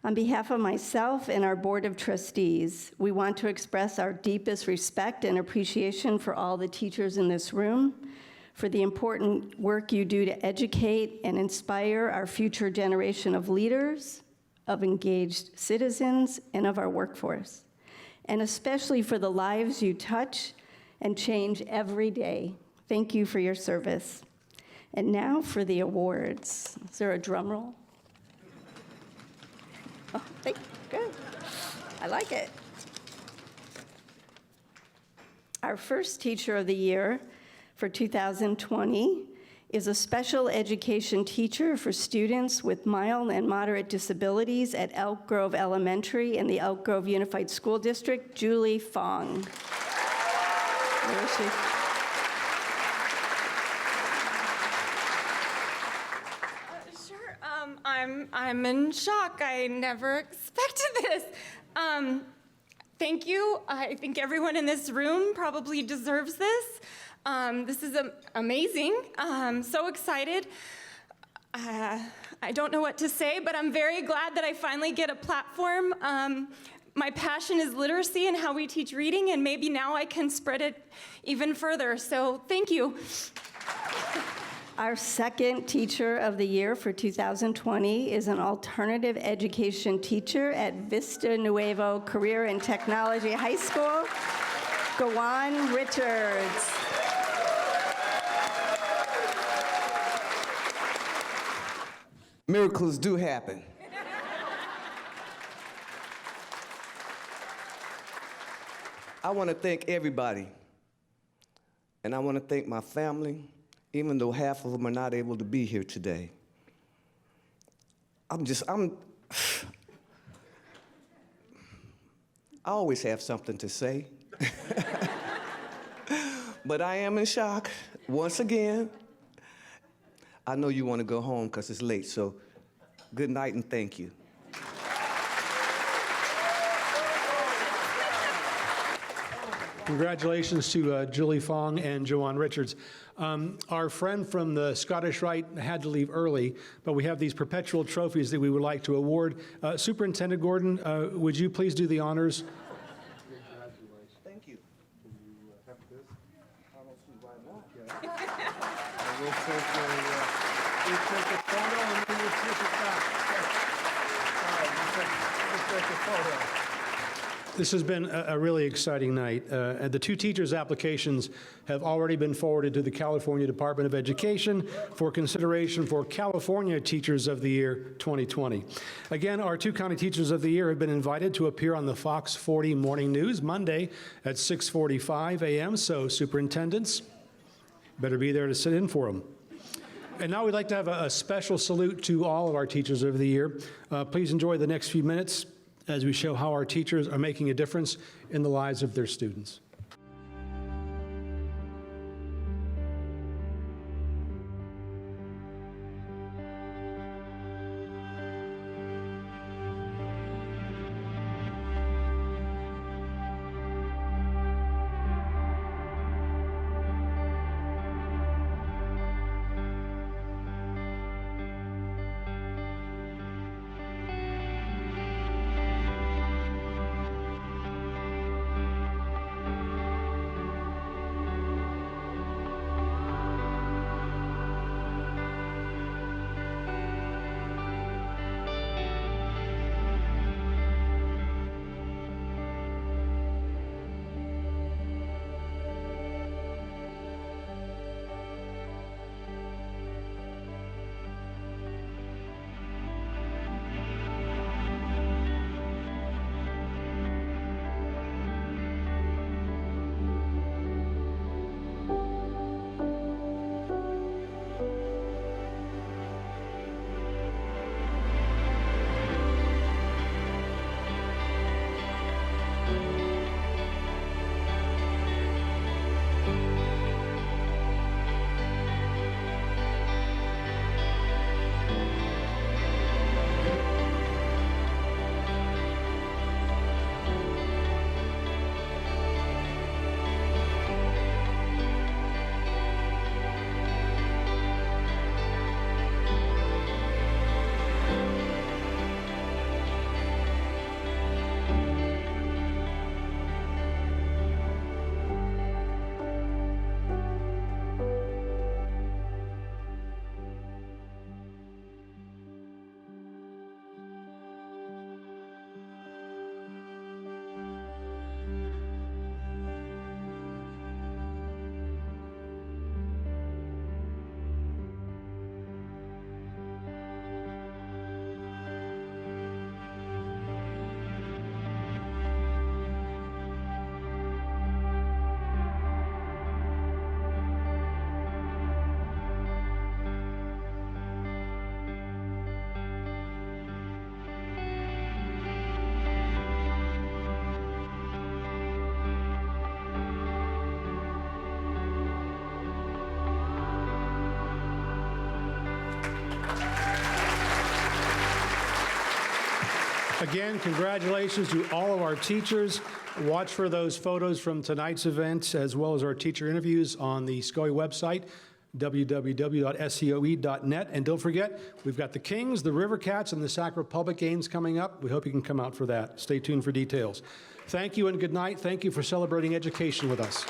On behalf of myself and our Board of Trustees, we want to express our deepest respect and appreciation for all the teachers in this room, for the important work you do to educate and inspire our future generation of leaders, of engaged citizens, and of our workforce, and especially for the lives you touch and change every day. Thank you for your service. And now for the awards. Is there a drum roll? Oh, good. I like it. Our first Teacher of the Year for 2020 is a special education teacher for students with mild and moderate disabilities at Elk Grove Elementary in the Elk Grove Unified School District, Julie Fong. Where is she? Sure. I'm in shock. I never expected this. Thank you. I think everyone in this room probably deserves this. This is amazing. I'm so excited. I don't know what to say, but I'm very glad that I finally get a platform. My passion is literacy and how we teach reading, and maybe now I can spread it even further. So thank you. Our second Teacher of the Year for 2020 is an alternative education teacher at Vista Nuevo Career and Technology High School, Gawan Richards. Miracles do happen. I want to thank everybody. And I want to thank my family, even though half of them are not able to be here today. I always have something to say. But I am in shock once again. I know you want to go home because it's late, so good night and thank you. Congratulations to Julie Fong and Joanne Richards. Our friend from the Scottish Rite had to leave early, but we have these perpetual trophies that we would like to award. Superintendent Gordon, would you please do the honors? Thank you. We'll take a photo and then we'll flip it back. We'll take a photo. This has been a really exciting night. The two teachers' applications have already been forwarded to the California Department of Education for consideration for California Teachers of the Year 2020. Again, our two county teachers of the year have been invited to appear on the Fox 40 Morning News Monday at 6:45 a.m., so superintendents better be there to sit in for them. And now we'd like to have a special salute to all of our teachers of the year. Please enjoy the next few minutes as we show how our teachers are making a difference in the lives of their students. Again, congratulations to all of our teachers. Watch for those photos from tonight's event, as well as our teacher interviews on the SCOE website, www.scoe.net. And don't forget, we've got the Kings, the River Cats, and the Sac Republic games coming up. We hope you can come out for that. Stay tuned for details. Thank you and good night. Thank you for celebrating education with us.